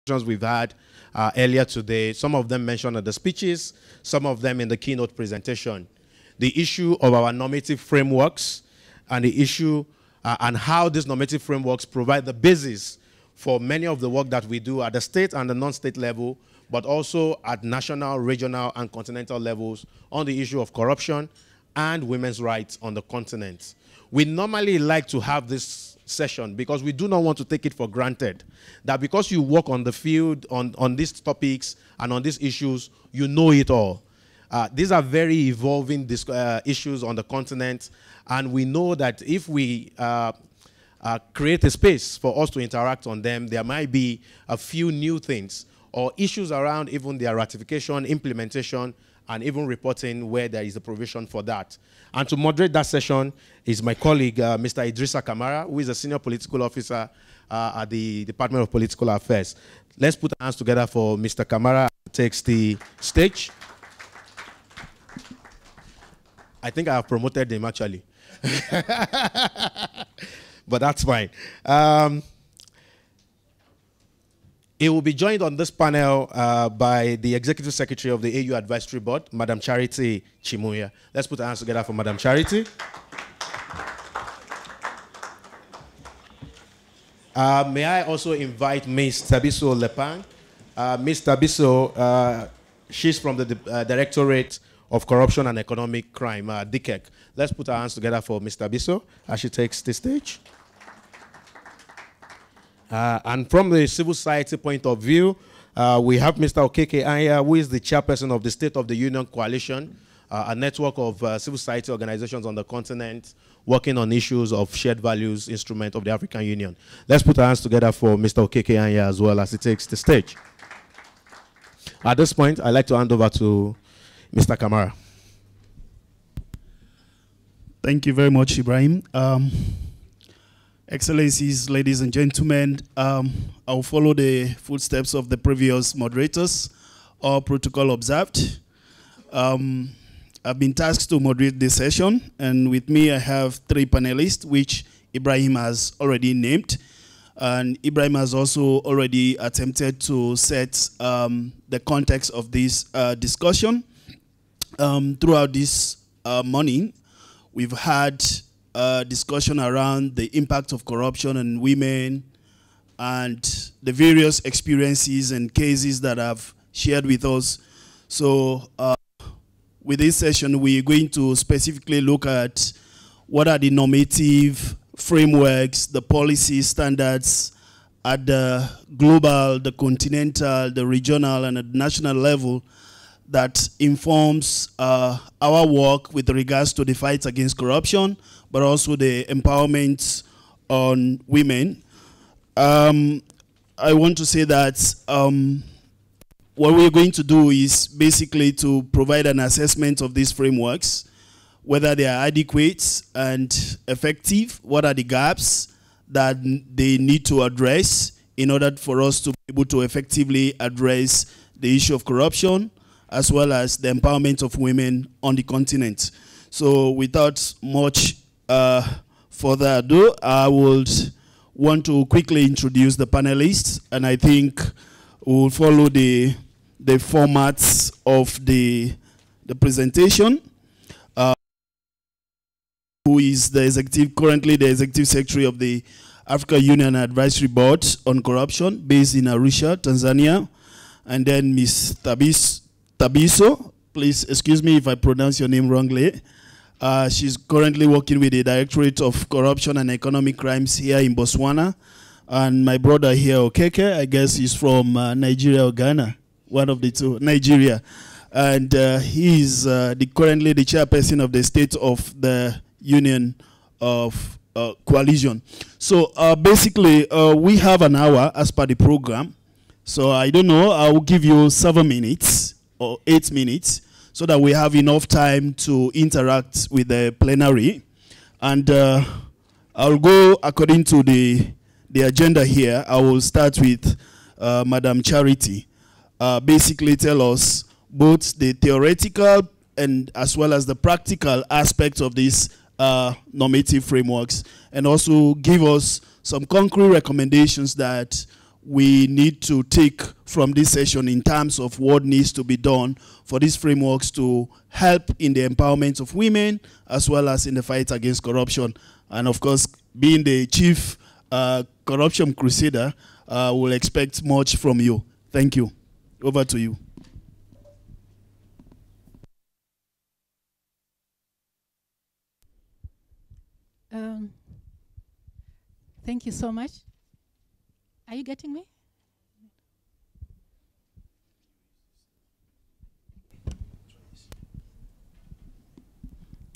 we've had earlier today, some of them mentioned at the speeches, some of them in the keynote presentation. The issue of our normative frameworks and the issue and how these normative frameworks provide the basis for many of the work that we do at the state and the non-state level, but also at national, regional, and continental levels on the issue of corruption and women's rights on the continent. We normally like to have this session because we do not want to take it for granted that because you work on the field on these topics and on these issues, you know it all. These are very evolving issues on the continent, and we know that if we create a space for us to interact on them, there might be a few new things or issues around even their ratification, implementation, and even reporting where there is a provision for that. And to moderate that session is my colleague, Mr. Idrissa Kamara, who is a senior political officer at the Department of Political Affairs. Let's put our hands together for Mr. Kamara who takes the stage. I think I have promoted him, actually. But that's fine. He will be joined on this panel by the Executive Secretary of the AU Advisory Board, Madam Charity Chimuya. Let's put our hands together for Madam Charity. May I also invite Ms. Tabiso Lepang. Ms. Tabiso, she's from the Directorate of Corruption and Economic Crime, DICEC. Let's put our hands together for Ms. Tabiso as she takes the stage. And from the civil society point of view, we have Mr. Okeke Anya, who is the chairperson of the State of the Union Coalition, a network of civil society organizations on the continent working on issues of shared values instrument of the African Union. Let's put our hands together for Mr. Okeke Anya as well as he takes the stage. At this point, I'd like to hand over to Mr. Kamara. Thank you very much, Ibrahim. Excellencies, ladies and gentlemen, I'll follow the footsteps of the previous moderators, all protocol observed. I've been tasked to moderate this session, and with me I have three panelists, which Ibrahim has already named. And Ibrahim has also already attempted to set the context of this discussion. Throughout this morning, we've had discussion around the impact of corruption on women and the various experiences and cases that I've shared with us. So with this session, we're going to specifically look at what are the normative frameworks, the policy standards at the global, the continental, the regional, and at the national level that informs our work with regards to the fight against corruption, but also the empowerment on women. I want to say that what we're going to do is basically to provide an assessment of these frameworks, whether they are adequate and effective, what are the gaps that they need to address in order for us to be able to effectively address the issue of corruption, as well as the empowerment of women on the continent. So without much further ado, I would want to quickly introduce the panelists, and I think we'll follow the formats of the presentation. Who is currently the Executive Secretary of the African Union Advisory Board on Corruption, based in Arusha, Tanzania. And then Ms. Tabiso, please excuse me if I pronounce your name wrongly. She's currently working with the Directorate of Corruption and Economic Crimes here in Botswana. And my brother here, Okeke, I guess he's from Nigeria or Ghana, one of the two, Nigeria. And he is currently the chairperson of the State of the Union of Coalition. So basically, we have an hour as per the program. So I don't know, I will give you 7 minutes or 8 minutes so that we have enough time to interact with the plenary. And I'll go according to the agenda here. I will start with Madam Charity. Basically tell us both the theoretical and as well as the practical aspects of these normative frameworks, and also give us some concrete recommendations that we need to take from this session in terms of what needs to be done for these frameworks to help in the empowerment of women as well as in the fight against corruption. And of course, being the chief corruption crusader, we'll expect much from you. Thank you. Over to you. Thank you so much. Are you getting me?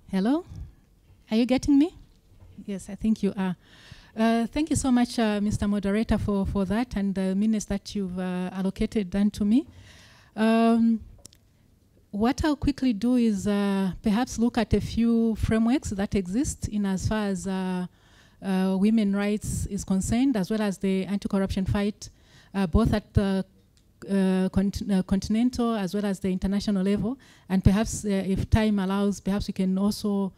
Hello? Are you getting me? Yes, I think you are. Thank you so much, Mr. Moderator, for that and the minutes that you've allocated then to me. What I'll quickly do is perhaps look at a few frameworks that exist in as far as women's rights is concerned, as well as the anti-corruption fight, both at the continental as well as the international level. And perhaps if time allows, perhaps we can also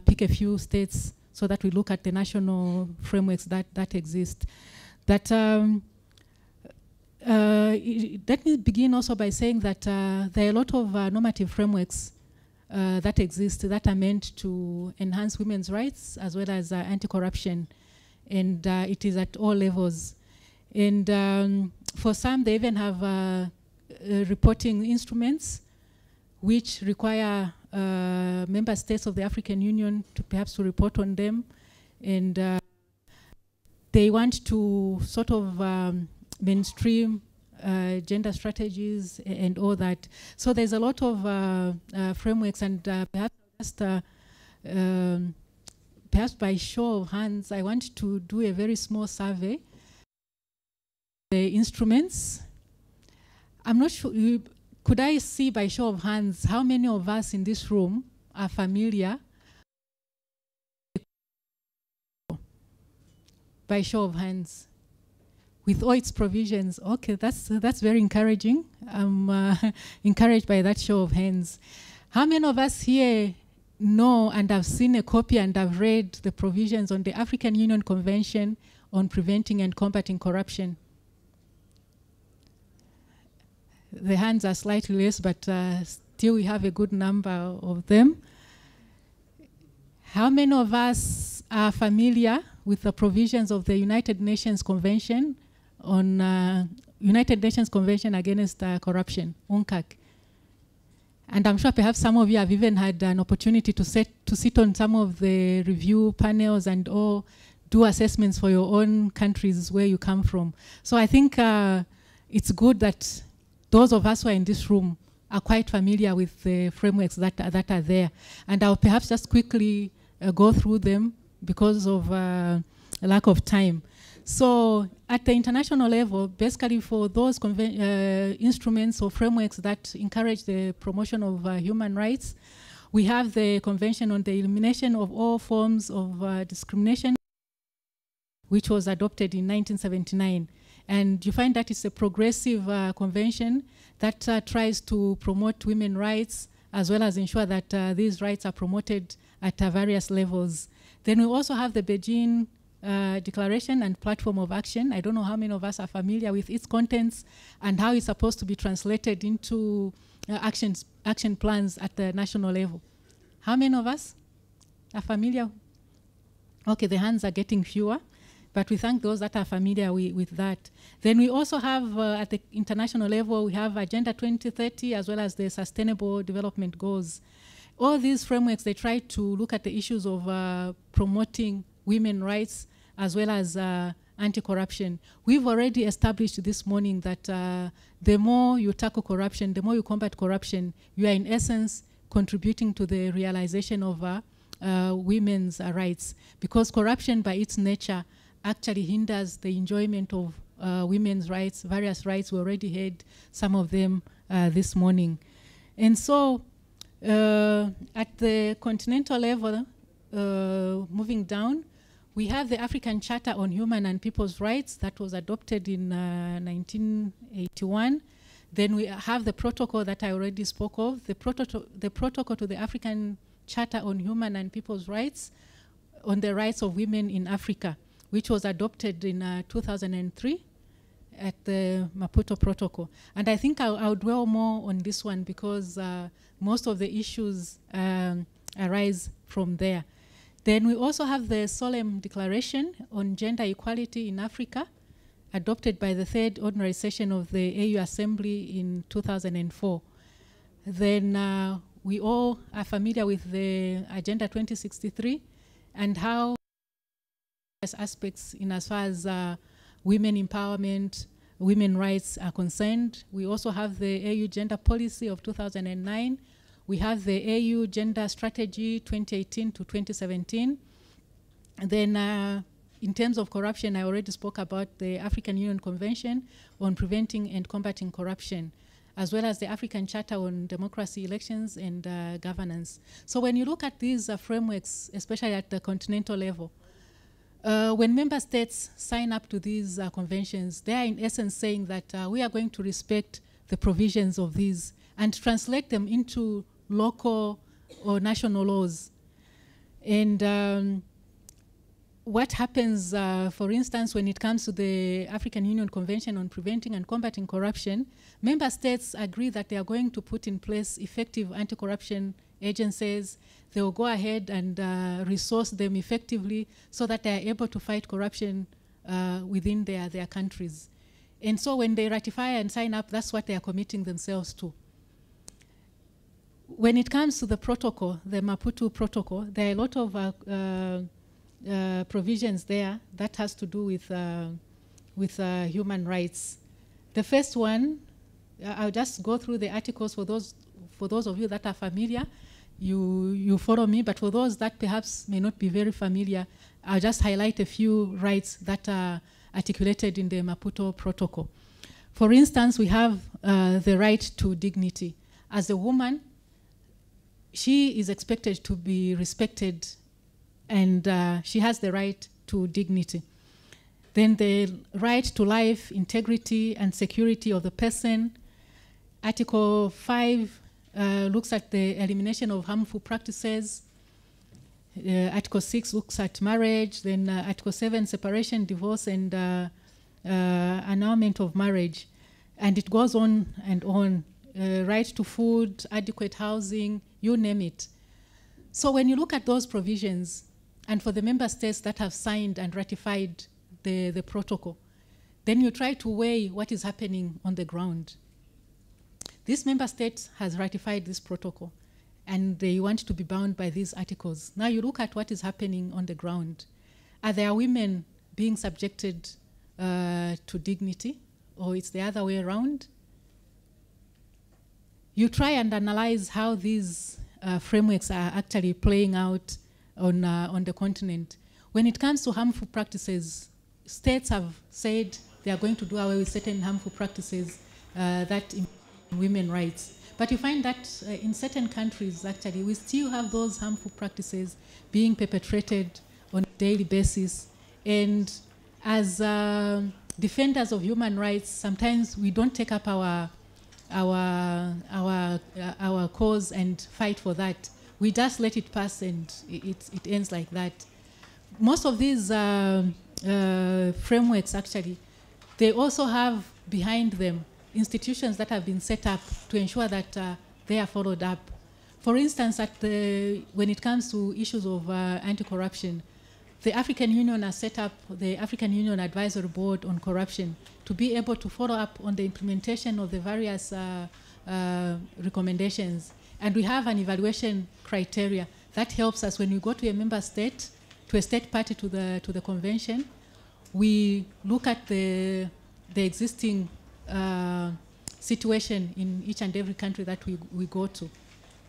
pick a few states so that we look at the national frameworks that exist. Let me begin also by saying that there are a lot of normative frameworks that exist that are meant to enhance women's rights as well as anti-corruption, and it is at all levels. And for some, they even have reporting instruments which require member states of the African Union to perhaps to report on them, and they want to sort of mainstream gender strategies and all that. So there's a lot of frameworks, and perhaps just perhaps by show of hands, I want to do a very small survey. The instruments. I'm not sure. Could I see by show of hands how many of us in this room are familiar? By show of hands. With all its provisions. Okay, that's very encouraging. I'm encouraged by that show of hands. How many of us here know and have seen a copy and have read the provisions on the African Union Convention on Preventing and Combating Corruption? The hands are slightly less, but still we have a good number of them. How many of us are familiar with the provisions of the United Nations Convention on United Nations Convention Against Corruption, UNCAC? And I'm sure perhaps some of you have even had an opportunity to sit on some of the review panels and or do assessments for your own countries where you come from. So I think it's good that those of us who are in this room are quite familiar with the frameworks that are there. And I'll perhaps just quickly go through them because of a lack of time. So at the international level, basically for those instruments or frameworks that encourage the promotion of human rights, we have the Convention on the Elimination of All Forms of Discrimination, which was adopted in 1979. And you find that it's a progressive convention that tries to promote women's rights as well as ensure that these rights are promoted at various levels. Then we also have the Beijing Declaration and Platform of Action. I don't know how many of us are familiar with its contents and how it's supposed to be translated into action plans at the national level. How many of us are familiar? Okay, the hands are getting fewer, but we thank those that are familiar with that. Then we also have, at the international level, we have Agenda 2030 as well as the Sustainable Development Goals. All these frameworks, they try to look at the issues of promoting women's rights as well as anti-corruption. We've already established this morning that the more you tackle corruption, the more you combat corruption, you are in essence contributing to the realization of women's rights, because corruption by its nature actually hinders the enjoyment of women's rights, various rights. We already heard some of them this morning. And so at the continental level, moving down, we have the African Charter on Human and People's Rights that was adopted in 1981. Then we have the protocol that I already spoke of, the protocol to the African Charter on Human and People's Rights on the rights of women in Africa, which was adopted in 2003. at the Maputo Protocol. And I think I'll dwell more on this one because most of the issues arise from there. Then we also have the Solemn Declaration on Gender Equality in Africa, adopted by the third ordinary session of the AU Assembly in 2004. Then we all are familiar with the Agenda 2063 and how aspects in as far as women empowerment, women rights are concerned. We also have the AU Gender Policy of 2009. We have the AU Gender Strategy 2018 to 2017. And then in terms of corruption, I already spoke about the African Union Convention on Preventing and Combating Corruption, as well as the African Charter on Democracy, Elections, and Governance. So when you look at these frameworks, especially at the continental level, when member states sign up to these conventions, they are in essence saying that we are going to respect the provisions of these and translate them into local or national laws. And what happens, for instance, when it comes to the African Union Convention on Preventing and Combating Corruption, member states agree that they are going to put in place effective anti-corruption agencies. They will go ahead and resource them effectively so that they are able to fight corruption within their countries. And so when they ratify and sign up, that's what they are committing themselves to. When it comes to the protocol, the Maputo Protocol, there are a lot of provisions there that has to do with human rights. The first one, I'll just go through the articles for those of you that are familiar. You follow me, but for those that perhaps may not be very familiar, I'll just highlight a few rights that are articulated in the Maputo Protocol. For instance, we have the right to dignity. As a woman, she is expected to be respected, and she has the right to dignity. Then the right to life, integrity, and security of the person. Article 5 looks at the elimination of harmful practices. Article 6 looks at marriage. Then Article 7, separation, divorce, and annulment of marriage. And it goes on and on. Right to food, adequate housing, you name it. So when you look at those provisions, and for the member states that have signed and ratified the protocol, then you try to weigh what is happening on the ground. This member state has ratified this protocol, and they want to be bound by these articles. Now you look at what is happening on the ground. Are there women being subjected to dignity, or it's the other way around? You try and analyze how these frameworks are actually playing out on the continent. When it comes to harmful practices, states have said they are going to do away with certain harmful practices that impact women's rights. But you find that in certain countries, actually, we still have those harmful practices being perpetrated on a daily basis. And as defenders of human rights, sometimes we don't take up our cause and fight for that. We just let it pass, and it ends like that. Most of these frameworks, actually, they also have behind them institutions that have been set up to ensure that they are followed up. For instance, when it comes to issues of anti-corruption, the African Union has set up the African Union Advisory Board on Corruption to be able to follow up on the implementation of the various recommendations. And we have an evaluation criteria that helps us when we go to a member state, to a state party to the convention. We look at the existing situation in each and every country that we go to,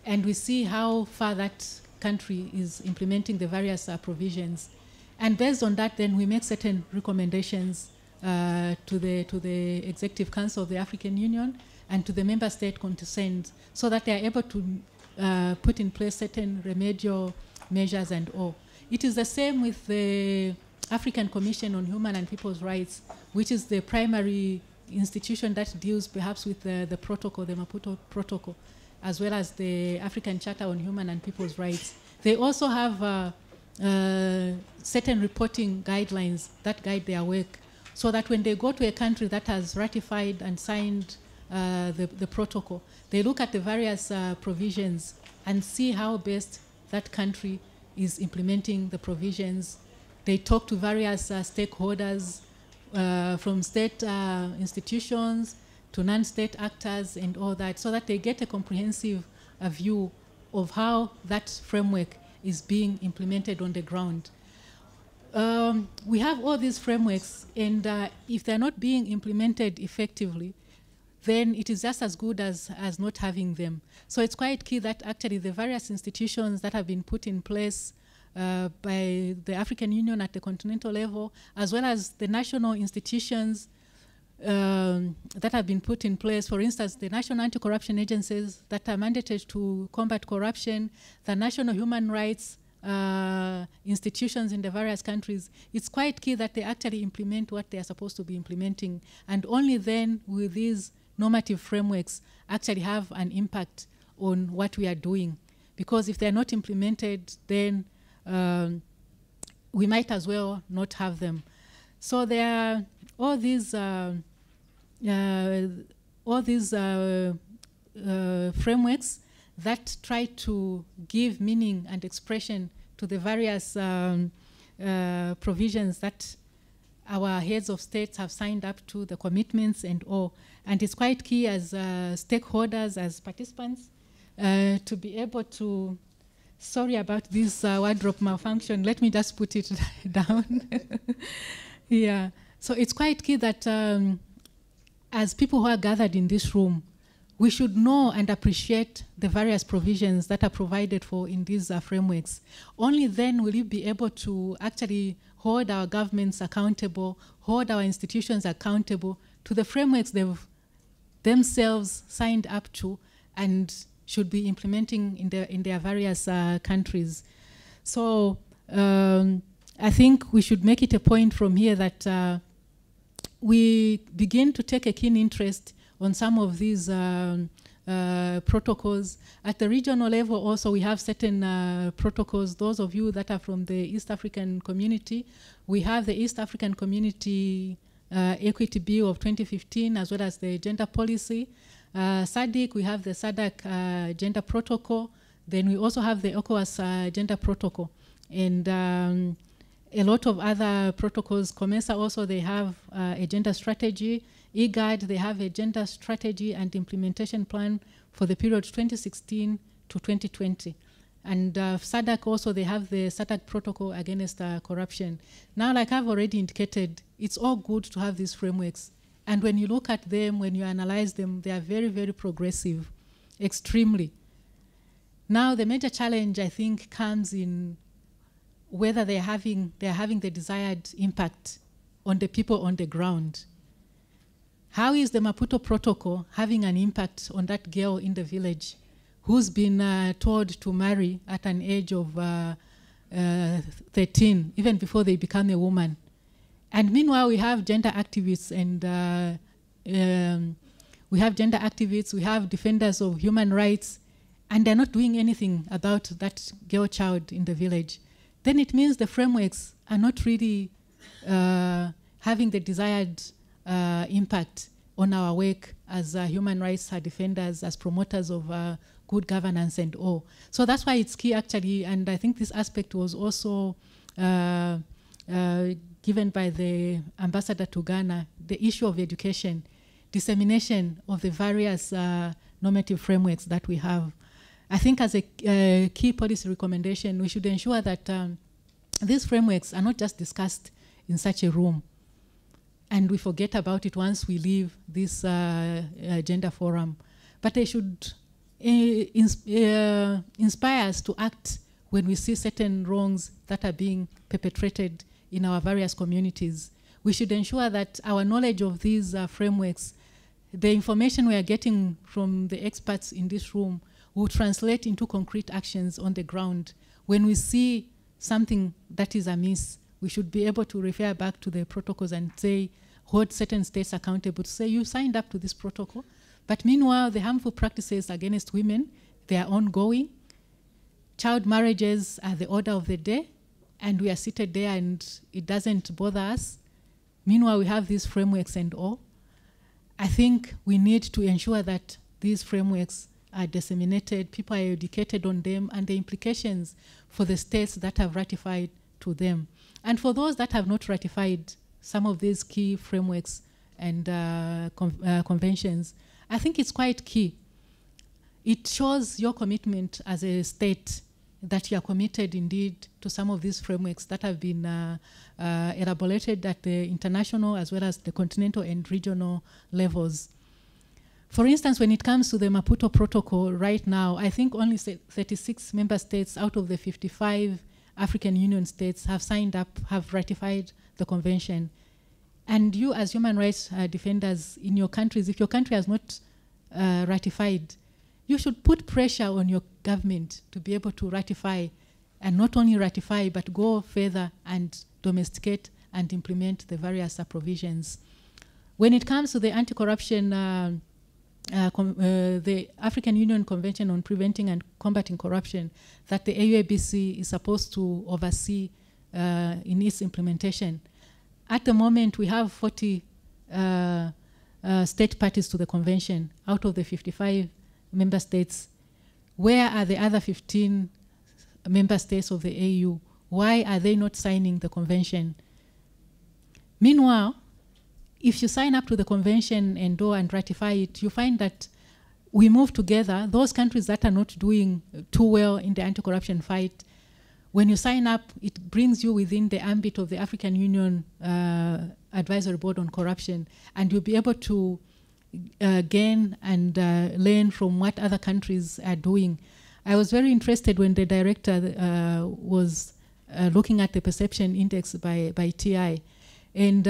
and we see how far that country is implementing the various provisions. And based on that, then we make certain recommendations to the Executive Council of the African Union and to the member state concerned, so that they are able to put in place certain remedial measures and all. It is the same with the African Commission on Human and People's Rights, which is the primary institution that deals perhaps with the protocol, the Maputo Protocol, as well as the African Charter on Human and People's Rights. They also have certain reporting guidelines that guide their work. so that when they go to a country that has ratified and signed the protocol, they look at the various provisions and see how best that country is implementing the provisions. They talk to various stakeholders, from state institutions to non-state actors and all that, so that they get a comprehensive view of how that framework is being implemented on the ground. We have all these frameworks, and if they're not being implemented effectively, then it is just as good as not having them. So it's quite key that actually the various institutions that have been put in place by the African Union at the continental level, as well as the national institutions that have been put in place, for instance, the national anti-corruption agencies that are mandated to combat corruption, the national human rights institutions in the various countries, it's quite key that they actually implement what they are supposed to be implementing, and only then will these normative frameworks actually have an impact on what we are doing. Because if they're not implemented, then we might as well not have them. So there are all these frameworks that try to give meaning and expression to the various provisions that our heads of states have signed up to, the commitments and all. And it's quite key as stakeholders, as participants, to be able to, sorry about this wardrobe malfunction, let me just put it down. Yeah, so it's quite key that as people who are gathered in this room, we should know and appreciate the various provisions that are provided for in these frameworks. Only then will we be able to actually hold our governments accountable, hold our institutions accountable to the frameworks they've themselves signed up to and should be implementing in their various countries. So I think we should make it a point from here that we begin to take a keen interest on some of these protocols. At the regional level also, we have certain protocols. Those of you that are from the East African community, we have the East African Community Equity Bill of 2015, as well as the gender policy. SADC, we have the SADC gender protocol. Then we also have the ECOWAS gender protocol. And a lot of other protocols. COMESA also, they have a gender strategy. IGAD, they have a gender strategy and implementation plan for the period 2016 to 2020. And SADC also, they have the SADC protocol against corruption. Now, like I've already indicated, it's all good to have these frameworks. And when you look at them, when you analyze them, they are very, very progressive, extremely. Now, the major challenge, I think, comes in whether they're having the desired impact on the people on the ground. How is the Maputo Protocol having an impact on that girl in the village who's been told to marry at an age of 13, even before they become a woman? And meanwhile, we have gender activists and we have defenders of human rights, and they're not doing anything about that girl child in the village. Then it means the frameworks are not really having the desired impact on our work as human rights defenders, as promoters of good governance and all. So that's why it's key actually, and I think this aspect was also given by the ambassador to Ghana, the issue of education, dissemination of the various normative frameworks that we have. I think as a key policy recommendation, we should ensure that these frameworks are not just discussed in such a room and we forget about it once we leave this gender forum, but they should inspire us to act when we see certain wrongs that are being perpetrated in our various communities. We should ensure that our knowledge of these frameworks, the information we are getting from the experts in this room, will translate into concrete actions on the ground. When we see something that is amiss, we should be able to refer back to the protocols and say, hold certain states accountable to say, you signed up to this protocol, but meanwhile, the harmful practices against women, they are ongoing. Child marriages are the order of the day, and we are seated there and it doesn't bother us. Meanwhile, we have these frameworks and all. I think we need to ensure that these frameworks are disseminated, people are educated on them, and the implications for the states that have ratified to them. And for those that have not ratified some of these key frameworks and conventions, I think it's quite key. It shows your commitment as a state that you are committed indeed to some of these frameworks that have been elaborated at the international as well as the continental and regional levels. For instance, when it comes to the Maputo Protocol right now, I think only 36 member states out of the 55 African Union states have signed up, have ratified the convention. And you as human rights defenders in your countries, if your country has not ratified, you should put pressure on your government to be able to ratify, and not only ratify, but go further and domesticate and implement the various provisions. When it comes to the anti-corruption, the African Union Convention on Preventing and Combating Corruption that the AUABC is supposed to oversee in its implementation. At the moment, we have 40 state parties to the convention out of the 55 member states. Where are the other 15 member states of the AU? Why are they not signing the convention? Meanwhile, if you sign up to the convention and ratify it, you find that we move together. Those countries that are not doing too well in the anti-corruption fight, when you sign up, it brings you within the ambit of the African Union Advisory Board on Corruption, and you'll be able to gain and learn from what other countries are doing. I was very interested when the director was looking at the perception index by TI, and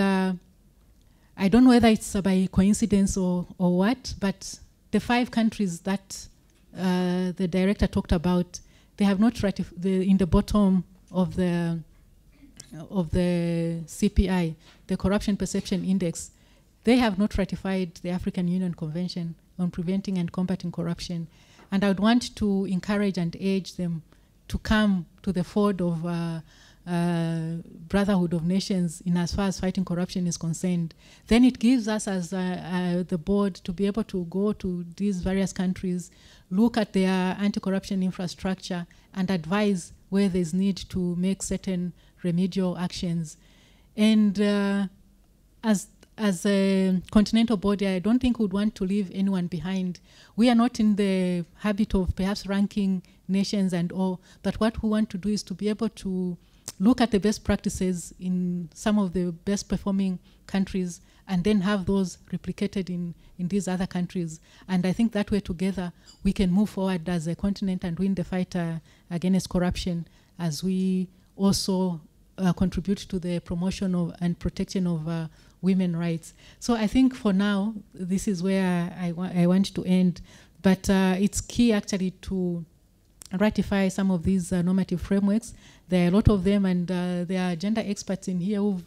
I don't know whether it's by coincidence or what, but the 5 countries that the director talked about, they have not ratified in the bottom of the CPI, the Corruption Perception Index. They have not ratified the African Union Convention on Preventing and Combating Corruption. And I would want to encourage and urge them to come to the fore of Brotherhood of Nations in as far as fighting corruption is concerned. Then it gives us as the board to be able to go to these various countries, look at their anti-corruption infrastructure, and advise where there's need to make certain remedial actions. And as a continental body, I don't think we'd want to leave anyone behind. We are not in the habit of perhaps ranking nations and all, but what we want to do is to be able to look at the best practices in some of the best performing countries and then have those replicated in these other countries. And I think that way together we can move forward as a continent and win the fight against corruption, as we also contribute to the promotion of and protection of women's rights. So I think for now, this is where I want to end. But it's key actually to ratify some of these normative frameworks. There are a lot of them, and there are gender experts in here who've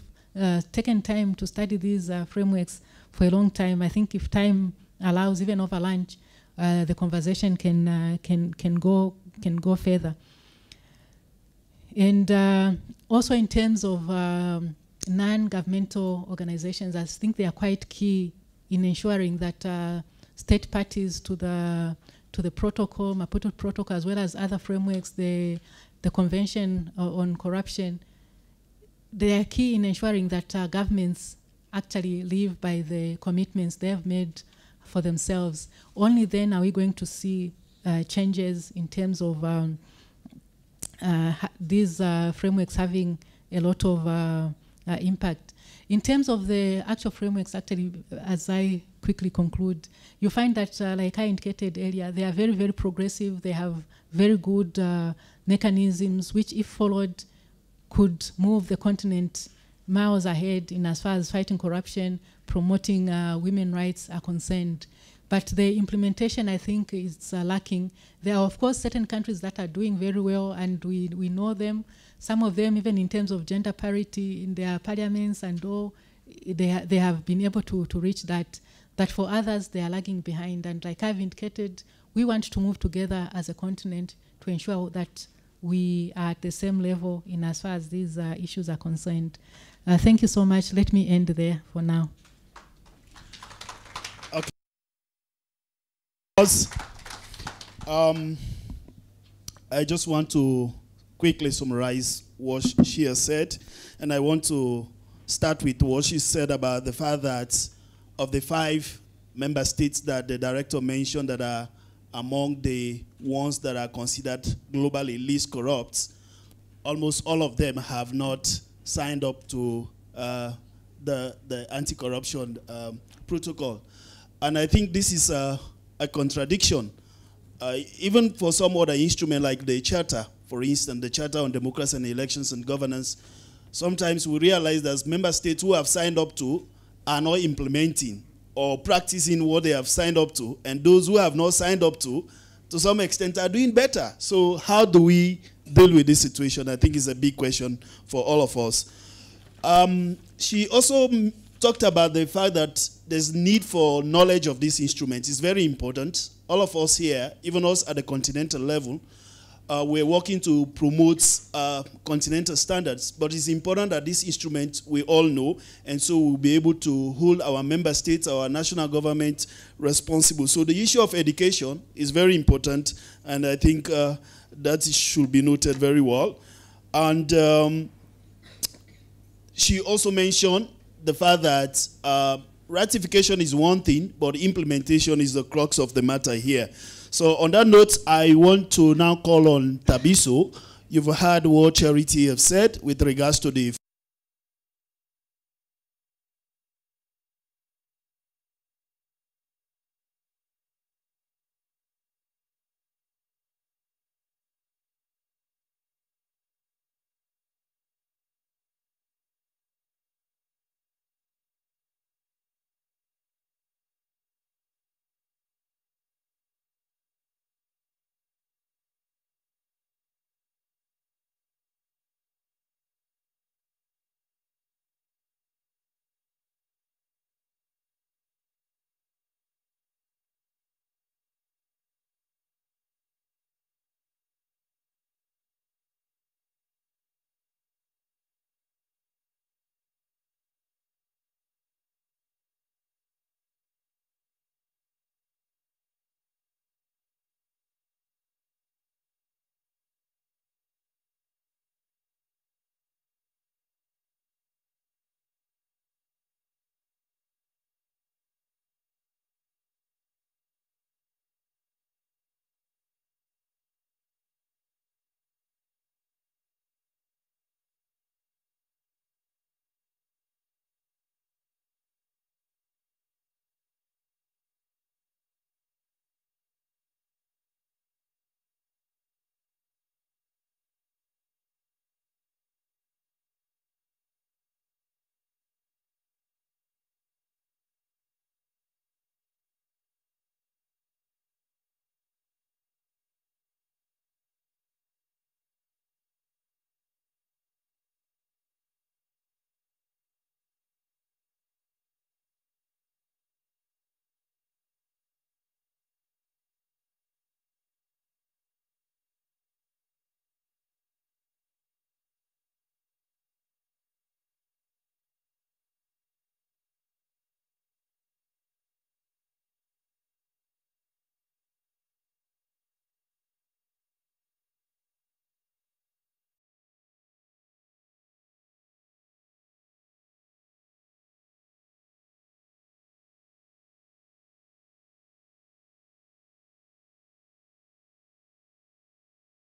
taken time to study these frameworks for a long time. I think if time allows, even over lunch, the conversation can go further. And also in terms of non-governmental organizations, I think they are quite key in ensuring that state parties to the protocol, Maputo Protocol, as well as other frameworks, the Convention on Corruption, they are key in ensuring that governments actually live by the commitments they have made for themselves. Only then are we going to see changes in terms of these frameworks having a lot of impact. In terms of the actual frameworks, actually, as I quickly conclude, you find that, like I indicated earlier, they are very, very progressive. They have very good mechanisms, which, if followed, could move the continent miles ahead in as far as fighting corruption, promoting women's rights are concerned. But the implementation, I think, is lacking. There are, of course, certain countries that are doing very well, and we know them. Some of them, even in terms of gender parity in their parliaments and all, they have been able to reach that. But for others, they are lagging behind. And like I've indicated, we want to move together as a continent to ensure that we are at the same level in as far as these issues are concerned. Thank you so much. Let me end there for now. Okay. I just want to quickly summarize what she has said, and I want to start with what she said about the fact that of the 5 member states that the director mentioned that are among the ones that are considered globally least corrupt, almost all of them have not signed up to the anti-corruption protocol. And I think this is a contradiction. Even for some other instrument like the Charter, for instance, the Charter on Democracy and Elections and Governance, sometimes we realize that member states who have signed up to are not implementing or practicing what they have signed up to, and those who have not signed up to some extent, are doing better. So how do we deal with this situation? I think is a big question for all of us. She also talked about the fact that there's need for knowledge of this instrument. It's very important. All of us here, even us at the continental level, we're working to promote continental standards, but it's important that this instrument we all know, and so we'll be able to hold our member states, our national government responsible. So the issue of education is very important, and I think that should be noted very well. And she also mentioned the fact that ratification is one thing, but implementation is the crux of the matter here. So on that note, I want to now call on Thabiso. You've heard what Charity have said with regards to the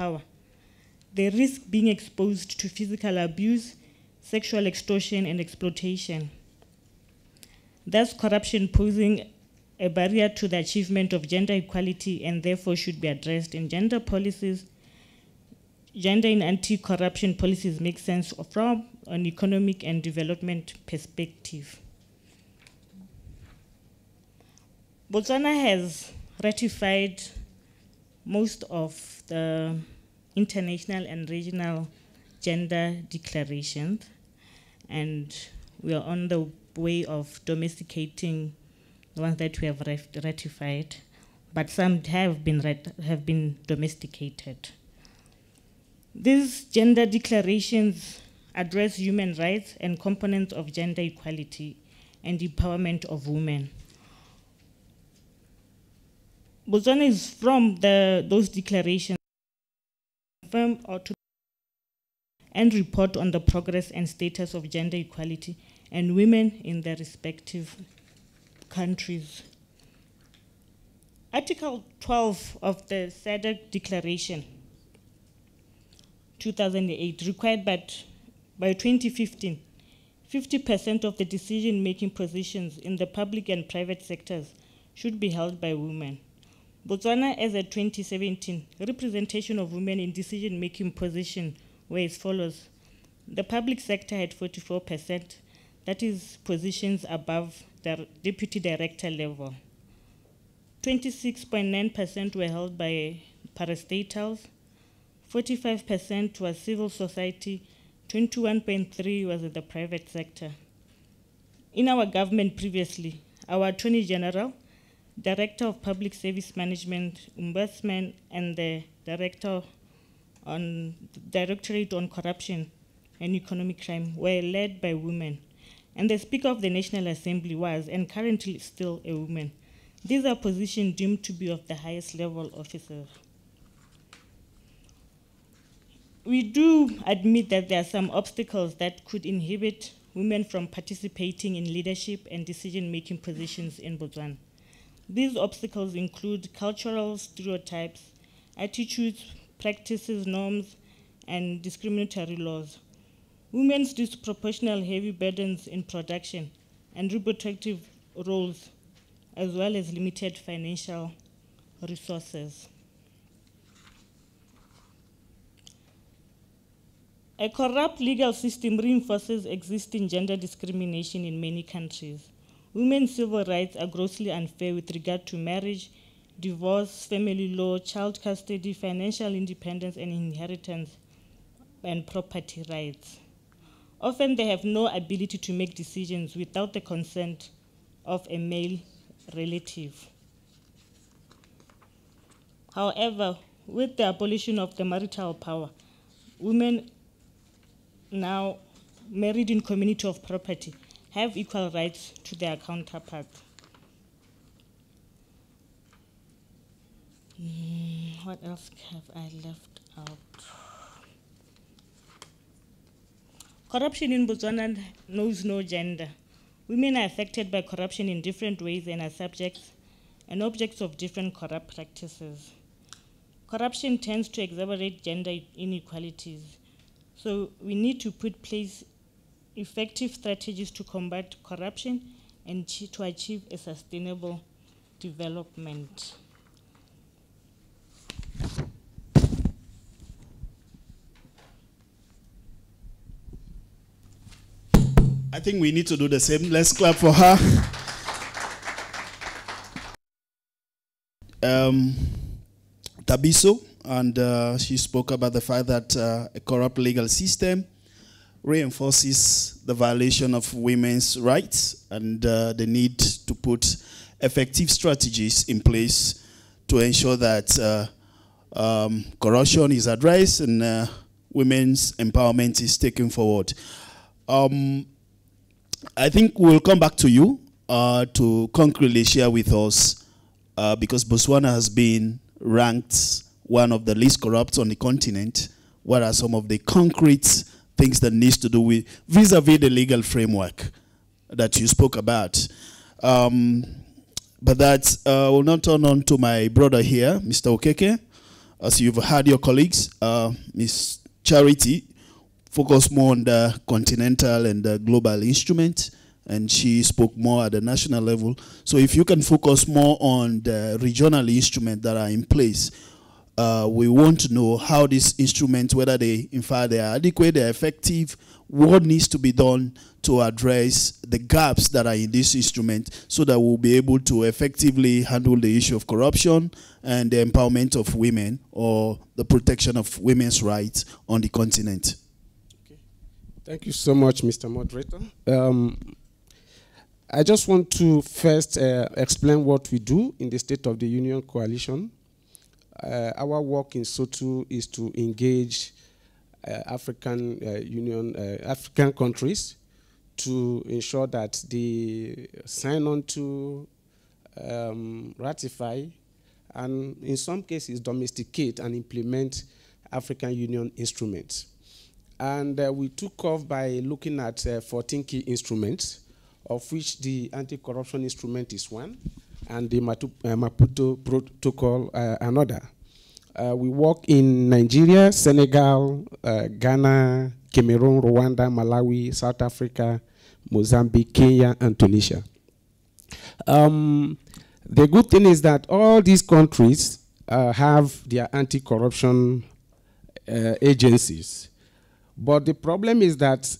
power. They risk being exposed to physical abuse, sexual extortion, and exploitation. Thus, corruption posing a barrier to the achievement of gender equality and therefore should be addressed in gender policies. Gender in anti-corruption policies make sense from an economic and development perspective. Botswana has ratified most of the international and regional gender declarations, and we are on the way of domesticating the ones that we have ratified, but some have been domesticated. These gender declarations address human rights and components of gender equality and empowerment of women. Botswana is from those declarations confirm or to and report on the progress and status of gender equality and women in their respective countries. Article 12 of the SADC Declaration 2008 required that by 2015, 50% of the decision-making positions in the public and private sectors should be held by women. Botswana, as of 2017, representation of women in decision-making positions were as follows. The public sector had 44%, that is positions above the deputy director level. 26.9% were held by parastatals, 45% was civil society, 21.3% was in the private sector. In our government previously, our Attorney General, Director of Public Service Management, Ombudsman, and the Directorate on Corruption and Economic Crime were led by women. And the Speaker of the National Assembly was, and currently still, a woman. These are positions deemed to be of the highest level officers. We do admit that there are some obstacles that could inhibit women from participating in leadership and decision-making positions in Botswana. These obstacles include cultural stereotypes, attitudes, practices, norms, and discriminatory laws. Women's disproportional heavy burdens in production and reproductive roles, as well as limited financial resources. A corrupt legal system reinforces existing gender discrimination in many countries. Women's civil rights are grossly unfair with regard to marriage, divorce, family law, child custody, financial independence, and inheritance and property rights. Often they have no ability to make decisions without the consent of a male relative. However, with the abolition of the marital power, women now married in community of property have equal rights to their counterparts. What else have I left out? Corruption in Botswana knows no gender. Women are affected by corruption in different ways and are subjects and objects of different corrupt practices. Corruption tends to exacerbate gender inequalities. So we need to put in place effective strategies to combat corruption and to achieve a sustainable development. I think we need to do the same. Let's clap for her. Tabiso, and she spoke about the fact that a corrupt legal system reinforces the violation of women's rights and the need to put effective strategies in place to ensure that corruption is addressed and women's empowerment is taken forward. I think we'll come back to you to concretely share with us, because Botswana has been ranked one of the least corrupt on the continent. What are some of the concrete things that needs to do with vis-a-vis the legal framework that you spoke about? But that will not turn on to my brother here, Mr. Okeke. As you've heard your colleagues, Ms. Charity focused more on the continental and the global instrument, and she spoke more at the national level. So if you can focus more on the regional instruments that are in place, we want to know how these instruments, whether they, in fact, they are adequate, they're effective, what needs to be done to address the gaps that are in this instrument so that we'll be able to effectively handle the issue of corruption and the empowerment of women or the protection of women's rights on the continent. Okay. Thank you so much, Mr. Moderator. I just want to first explain what we do in the State of the Union Coalition. Our work in SOTU is to engage African Union, African countries to ensure that they sign on to ratify and in some cases domesticate and implement African Union instruments. And we took off by looking at 14 key instruments, of which the anti-corruption instrument is one, and the Maputo Protocol another. We work in Nigeria, Senegal, Ghana, Cameroon, Rwanda, Malawi, South Africa, Mozambique, Kenya, and Tunisia. The good thing is that all these countries have their anti-corruption agencies. But the problem is that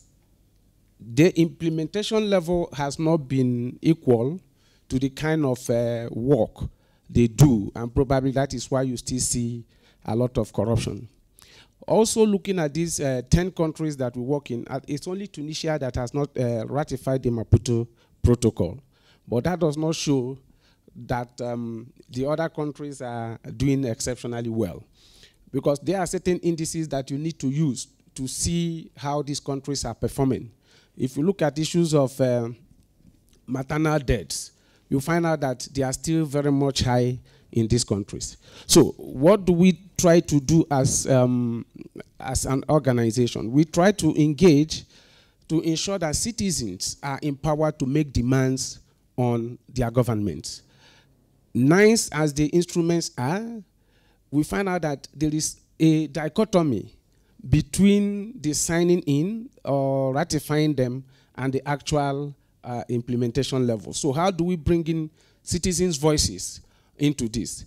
the implementation level has not been equal to the kind of work they do, and probably that is why you still see a lot of corruption. Also looking at these 10 countries that we work in, it's only Tunisia that has not ratified the Maputo Protocol. But that does not show that the other countries are doing exceptionally well, because there are certain indices that you need to use to see how these countries are performing. If you look at issues of maternal deaths, you find out that they are still very much high in these countries. So what do we try to do as an organization? We try to engage to ensure that citizens are empowered to make demands on their governments. Nice as the instruments are, we find out that there is a dichotomy between the signing in or ratifying them and the actual implementation level. So how do we bring in citizens' voices into this?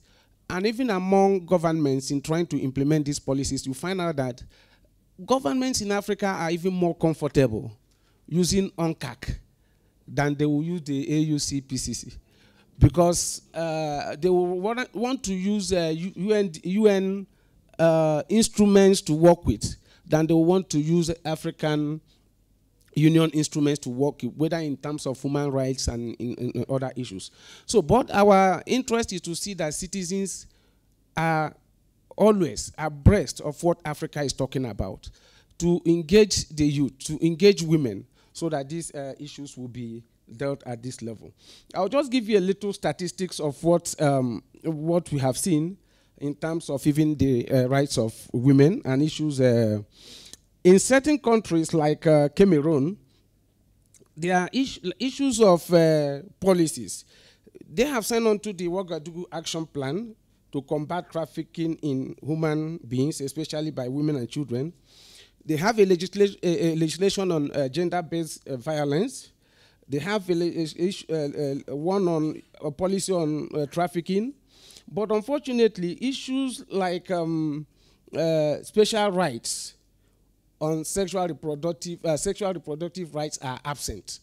And even among governments in trying to implement these policies, you find out that governments in Africa are even more comfortable using UNCAC than they will use the AUCPCC, because they will want to use UN instruments to work with than they want to use African Union instruments to work with, whether in terms of human rights and in other issues. So, but our interest is to see that citizens are always abreast of what Africa is talking about, to engage the youth, to engage women, so that these issues will be dealt at this level. I'll just give you a little statistics of what we have seen in terms of even the rights of women and issues. In certain countries like Cameroon, there are issues of policies. They have signed on to the Ouagadougou Action Plan to combat trafficking in human beings, especially by women and children. They have a legislation on gender-based violence. They have one on a policy on trafficking. But unfortunately, issues like special rights on sexual reproductive rights are absent.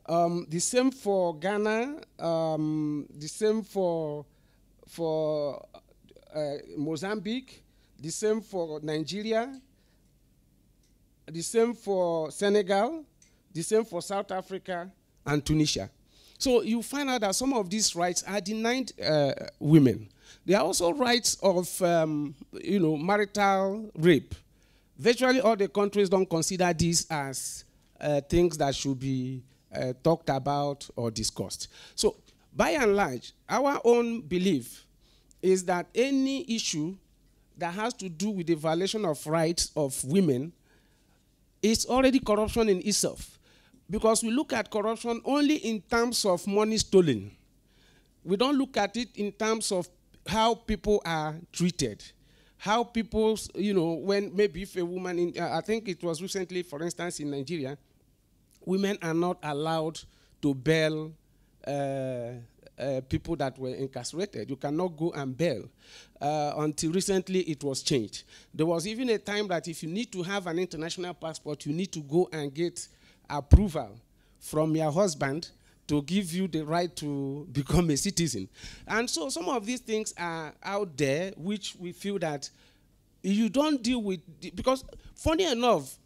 The same for Ghana, the same for Mozambique, the same for Nigeria, the same for Senegal, the same for South Africa and Tunisia. So you find out that some of these rights are denied women. There are also rights of marital rape. Virtually all the countries don't consider these as things that should be talked about or discussed. So by and large, our own belief is that any issue that has to do with the violation of rights of women is already corruption in itself, because we look at corruption only in terms of money stolen. We don't look at it in terms of how people are treated, how people, when maybe if a woman, I think it was recently, for instance, in Nigeria, women are not allowed to bail people that were incarcerated. You cannot go and bail. Until recently, it was changed. There was even a time that if you need to have an international passport, you need to go and get approval from your husband to give you the right to become a citizen. And so some of these things are out there, which we feel that you don't deal with, because funny enough,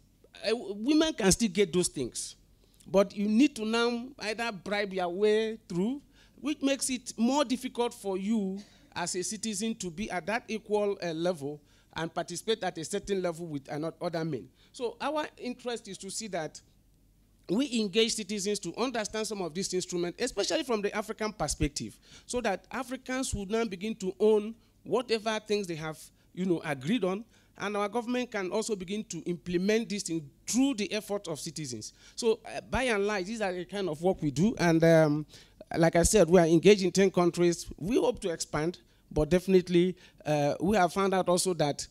women can still get those things. But you need to now either bribe your way through, which makes it more difficult for you as a citizen to be at that equal level and participate at a certain level with other men. So our interest is to see that we engage citizens to understand some of these instruments, especially from the African perspective, so that Africans would now begin to own whatever things they have, agreed on, and our government can also begin to implement this thing through the effort of citizens. So by and large, these are the kind of work we do, and like I said, we are engaged in 10 countries. We hope to expand, but definitely we have found out also that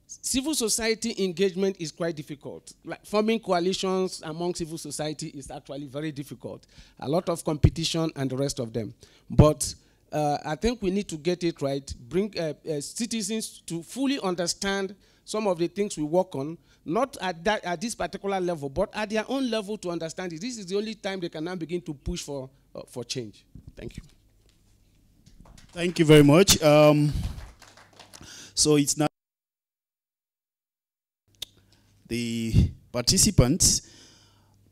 civil society engagement is quite difficult. Like forming coalitions among civil society is actually very difficult. A lot of competition and the rest of them. But I think we need to get it right, bring citizens to fully understand some of the things we work on, not at this particular level, but at their own level to understand it. This is the only time they can now begin to push for change. Thank you. Thank you very much. So it's now the participants,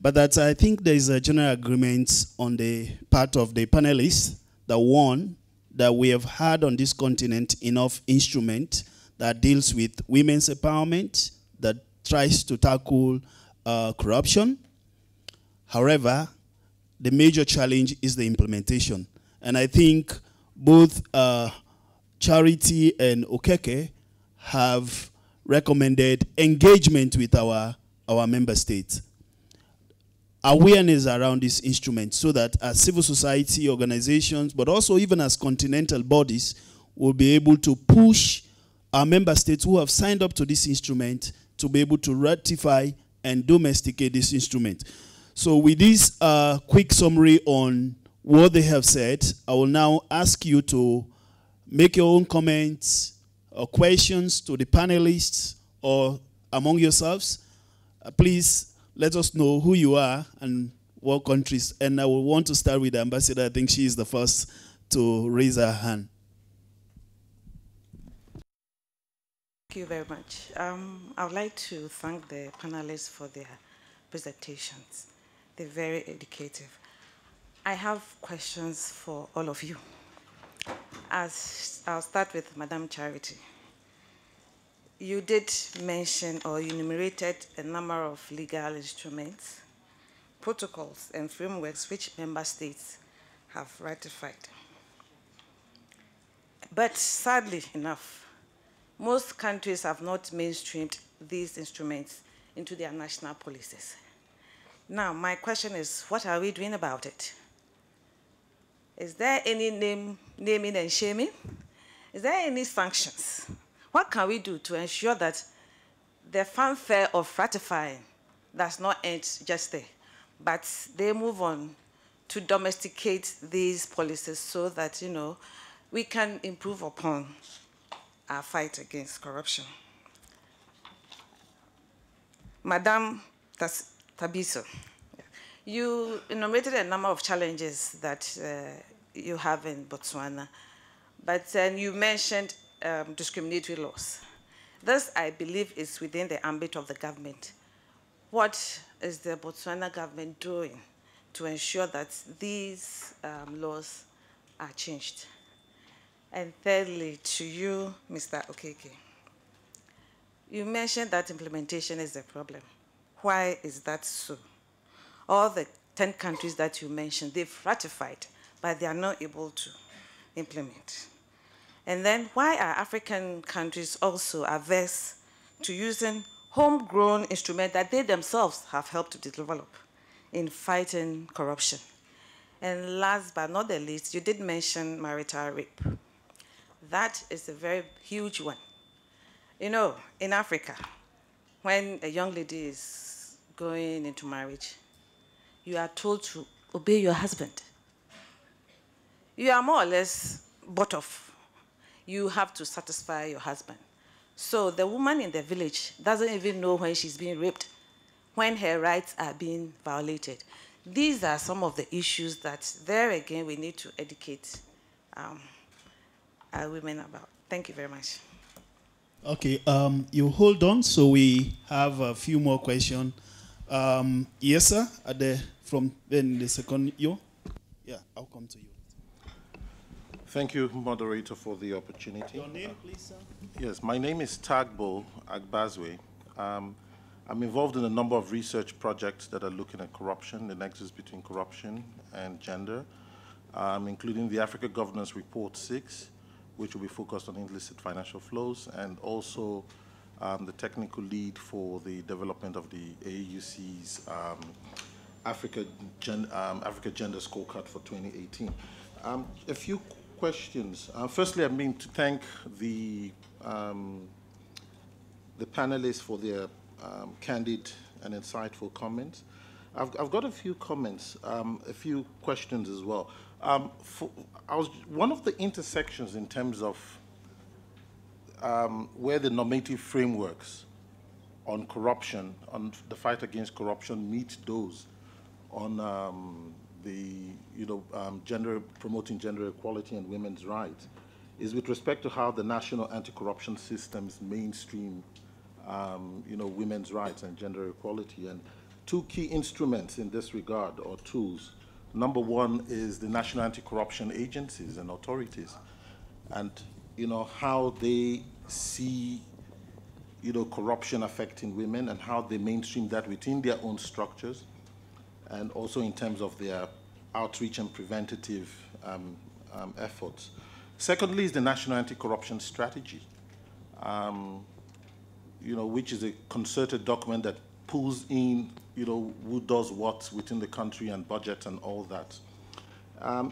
but that I think there is a general agreement on the part of the panelists that one, that we have had on this continent enough instrument that deals with women's empowerment, that tries to tackle corruption. However, the major challenge is the implementation. And I think both Charity and Okeke have recommended engagement with our member states. Awareness around this instrument so that as civil society organizations, but also even as continental bodies, will be able to push our member states who have signed up to this instrument to be able to ratify and domesticate this instrument. So with this quick summary on what they have said, I will now ask you to make your own comments or questions to the panelists or among yourselves. Please let us know who you are and what countries. And I will want to start with the ambassador. I think she is the first to raise her hand. Thank you very much. I would like to thank the panelists for their presentations. They're very educative. I have questions for all of you. I'll start with Madam Charity. You did mention or you enumerated a number of legal instruments, protocols, and frameworks which member states have ratified. But sadly enough, most countries have not mainstreamed these instruments into their national policies. Now, my question is, what are we doing about it? Is there any naming and shaming? Is there any sanctions? What can we do to ensure that the fanfare of ratifying does not end just there, but they move on to domesticate these policies so that, we can improve upon our fight against corruption? Madam Tabiso, you enumerated a number of challenges that you have in Botswana, but then you mentioned discriminatory laws. This, I believe, is within the ambit of the government. What is the Botswana government doing to ensure that these laws are changed? And thirdly, to you, Mr. Okeke, you mentioned that implementation is the problem. Why is that so? All the 10 countries that you mentioned, they've ratified, but they are not able to implement. And then why are African countries also averse to using homegrown instruments that they themselves have helped to develop in fighting corruption? And last but not the least, you did mention marital rape. That is a very huge one. In Africa, when a young lady is going into marriage, you are told to obey your husband. You are more or less bought off. You have to satisfy your husband. So the woman in the village doesn't even know when she's being raped, when her rights are being violated. These are some of the issues that, there again, we need to educate our women about. Thank you very much. Okay, you hold on. So we have a few more questions. Yes, sir. From then the second you. Yeah, I'll come to you. Thank you, moderator, for the opportunity. Your name, please, sir? Yes, my name is Tagbo Agbazwe. I'm involved in a number of research projects that are looking at corruption, the nexus between corruption and gender, including the Africa Governance Report 6, which will be focused on illicit financial flows, and also the technical lead for the development of the AUC's Africa Gender Scorecard for 2018. A few questions. Firstly, I mean to thank the panelists for their candid and insightful comments. I've got a few comments, a few questions as well. One of the intersections in terms of where the normative frameworks on corruption, on the fight against corruption, meet those on promoting gender equality and women's rights, is with respect to how the national anti-corruption systems mainstream, women's rights and gender equality. And two key instruments in this regard, or tools. Number one is the national anti-corruption agencies and authorities, and how they see corruption affecting women and how they mainstream that within their own structures, and also in terms of their outreach and preventative efforts. Secondly is the National Anti-Corruption Strategy, which is a concerted document that pulls in, who does what within the country and budget and all that.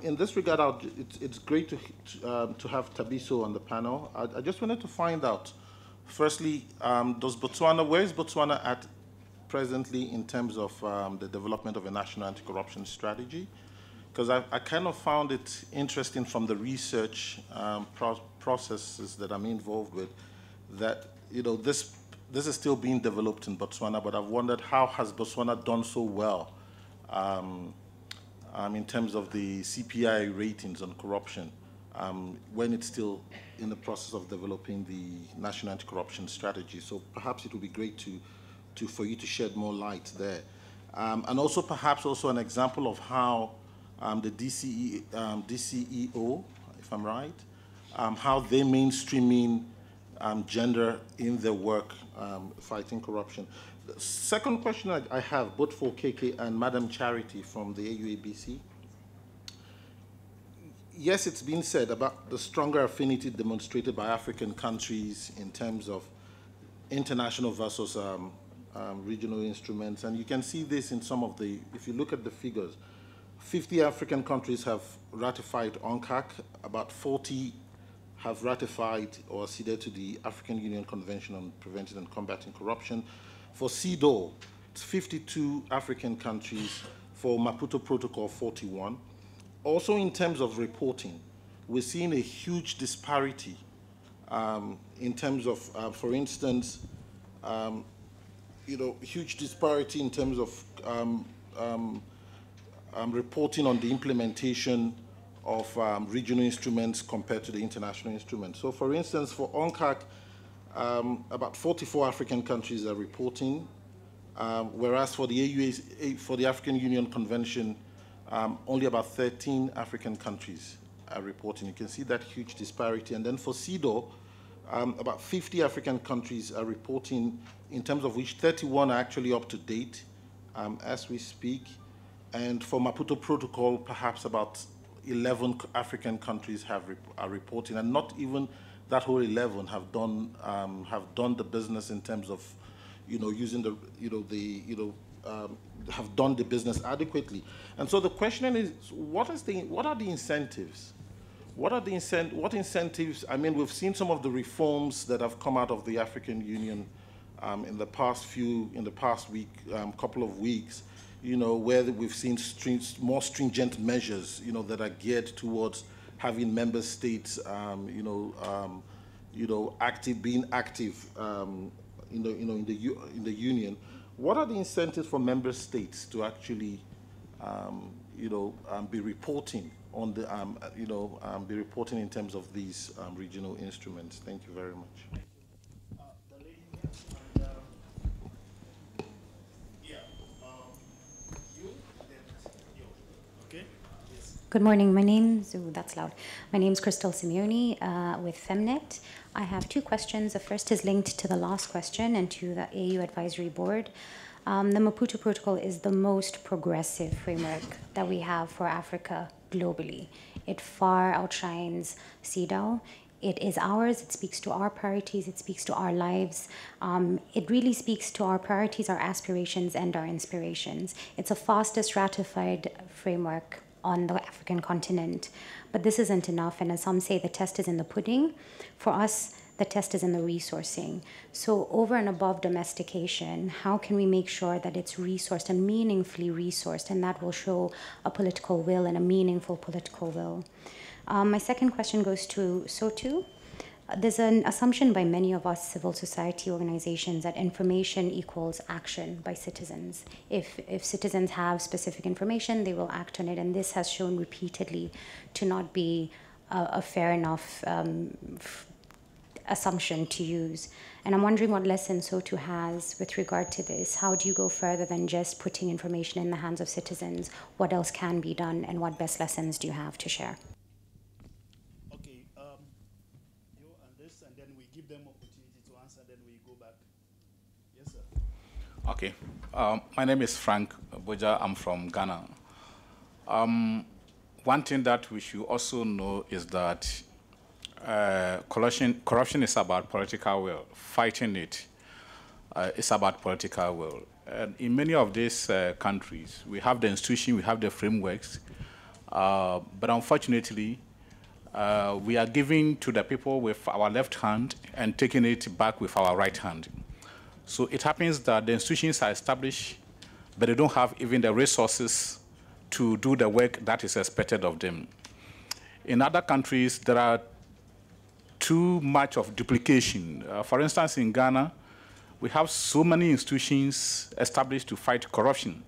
In this regard, it's great to have Thabiso on the panel. I just wanted to find out, firstly, where is Botswana at presently in terms of the development of a national anti-corruption strategy? Because I kind of found it interesting from the research processes that I'm involved with that, this is still being developed in Botswana, but I've wondered how has Botswana done so well in terms of the CPI ratings on corruption when it's still in the process of developing the national anti-corruption strategy. So perhaps it would be great for you to shed more light there. And also perhaps also an example of how the DCEO, if I'm right, how they mainstreaming gender in their work fighting corruption. The second question I have, both for KK and Madam Charity from the AUABC. Yes, it's been said about the stronger affinity demonstrated by African countries in terms of international versus regional instruments. And you can see this in some of the, if you look at the figures, 50 African countries have ratified UNCAC, about 40 have ratified or acceded to the African Union Convention on Preventing and Combating Corruption. For CEDAW, it's 52 African countries. For Maputo Protocol, 41. Also in terms of reporting, we're seeing a huge disparity in terms of, for instance, huge disparity in terms of reporting on the implementation of regional instruments compared to the international instruments. So for instance, for UNCAC, about 44 African countries are reporting, whereas for the AUA, for the African Union Convention, only about 13 African countries are reporting. You can see that huge disparity. And then for CEDAW, about 50 African countries are reporting, in terms of which 31 are actually up to date as we speak. And for Maputo Protocol, perhaps about 11 African countries are reporting, and not even that whole 11 have done the business in terms of, using the, have done the business adequately. And so the question is, what are the incentives? What incentives? I mean, we've seen some of the reforms that have come out of the African Union in the past week, couple of weeks. Where we've seen more stringent measures, that are geared towards having member states, being active, in the union. What are the incentives for member states to actually, be reporting on the, be reporting in terms of these regional instruments? Thank you very much. Good morning. My name's, that's loud. My name's Crystal Simeone with Femnet. I have two questions. The first is linked to the last question and to the AU Advisory Board. The Maputo Protocol is the most progressive framework that we have for Africa globally. It far outshines CEDAW. It is ours, it speaks to our priorities, it speaks to our lives. It really speaks to our priorities, our aspirations, and our inspirations. It's the fastest ratified framework on the African continent. But this isn't enough, and as some say, the test is in the pudding. For us, the test is in the resourcing. So over and above domestication, how can we make sure that it's resourced and meaningfully resourced, and that will show a political will and a meaningful political will? My second question goes to Sotu. There's an assumption by many of us civil society organizations that information equals action by citizens. If citizens have specific information, they will act on it, and this has shown repeatedly to not be a fair enough assumption to use. And I'm wondering what lessons Sotu has with regard to this. How do you go further than just putting information in the hands of citizens? What else can be done, and what best lessons do you have to share? Them opportunity to answer, then we go back. Yes, sir. Okay. My name is Frank Boja. I'm from Ghana. One thing that we should also know is that corruption is about political will. Fighting it is about political will. And in many of these countries, we have the institution, we have the frameworks, but unfortunately, we are giving to the people with our left hand and taking it back with our right hand. So it happens that the institutions are established, but they don't have even the resources to do the work that is expected of them. In other countries, there are too much of duplication. For instance, in Ghana, we have so many institutions established to fight corruption.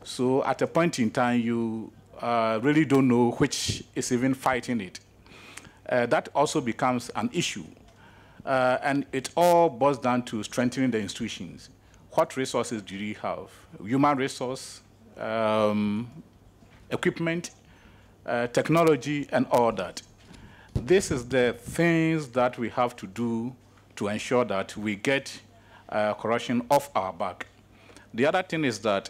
So at a point in time, you really don't know which is even fighting it. That also becomes an issue. And it all boils down to strengthening the institutions. What resources do you have? Human resource, equipment, technology, and all that. This is the things that we have to do to ensure that we get corruption off our back. The other thing is that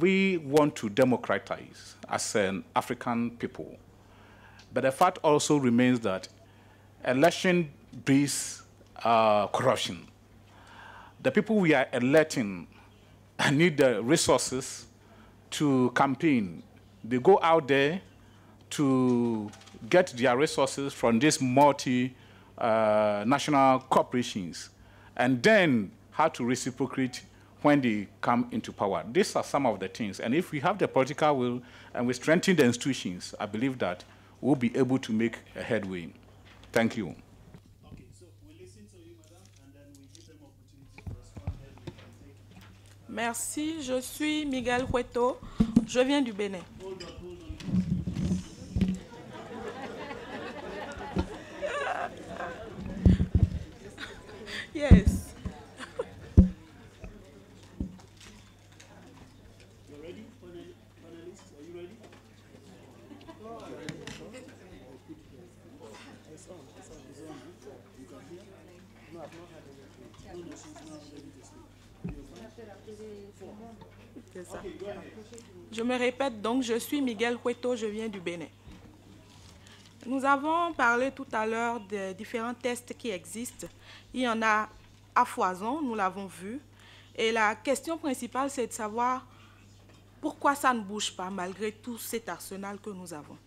we want to democratize as an African people. But the fact also remains that election breeds corruption. The people we are electing need the resources to campaign. They go out there to get their resources from these multi-national corporations, and then how to reciprocate when they come into power. These are some of the things. And if we have the political will and we strengthen the institutions, I believe that we'll be able to make a headway. Thank you. Okay, so we listen to you, madam, and then we give them opportunity to respond, then we can take it. Merci, je suis Miguel Hueto, je viens du Bénin. Hold on. Yes. You ready, panelists? Are you ready? It's on. You can hear? No, I've not had anything. No, she's now ready to speak. Okay, go ahead. Je me répète donc, je suis Miguel Hueto, je viens du Bénin. Nous avons parlé tout à l'heure des différents tests qui existent. Il y en a à foison, nous l'avons vu. Et la question principale, c'est de savoir pourquoi ça ne bouge pas malgré tout cet arsenal que nous avons.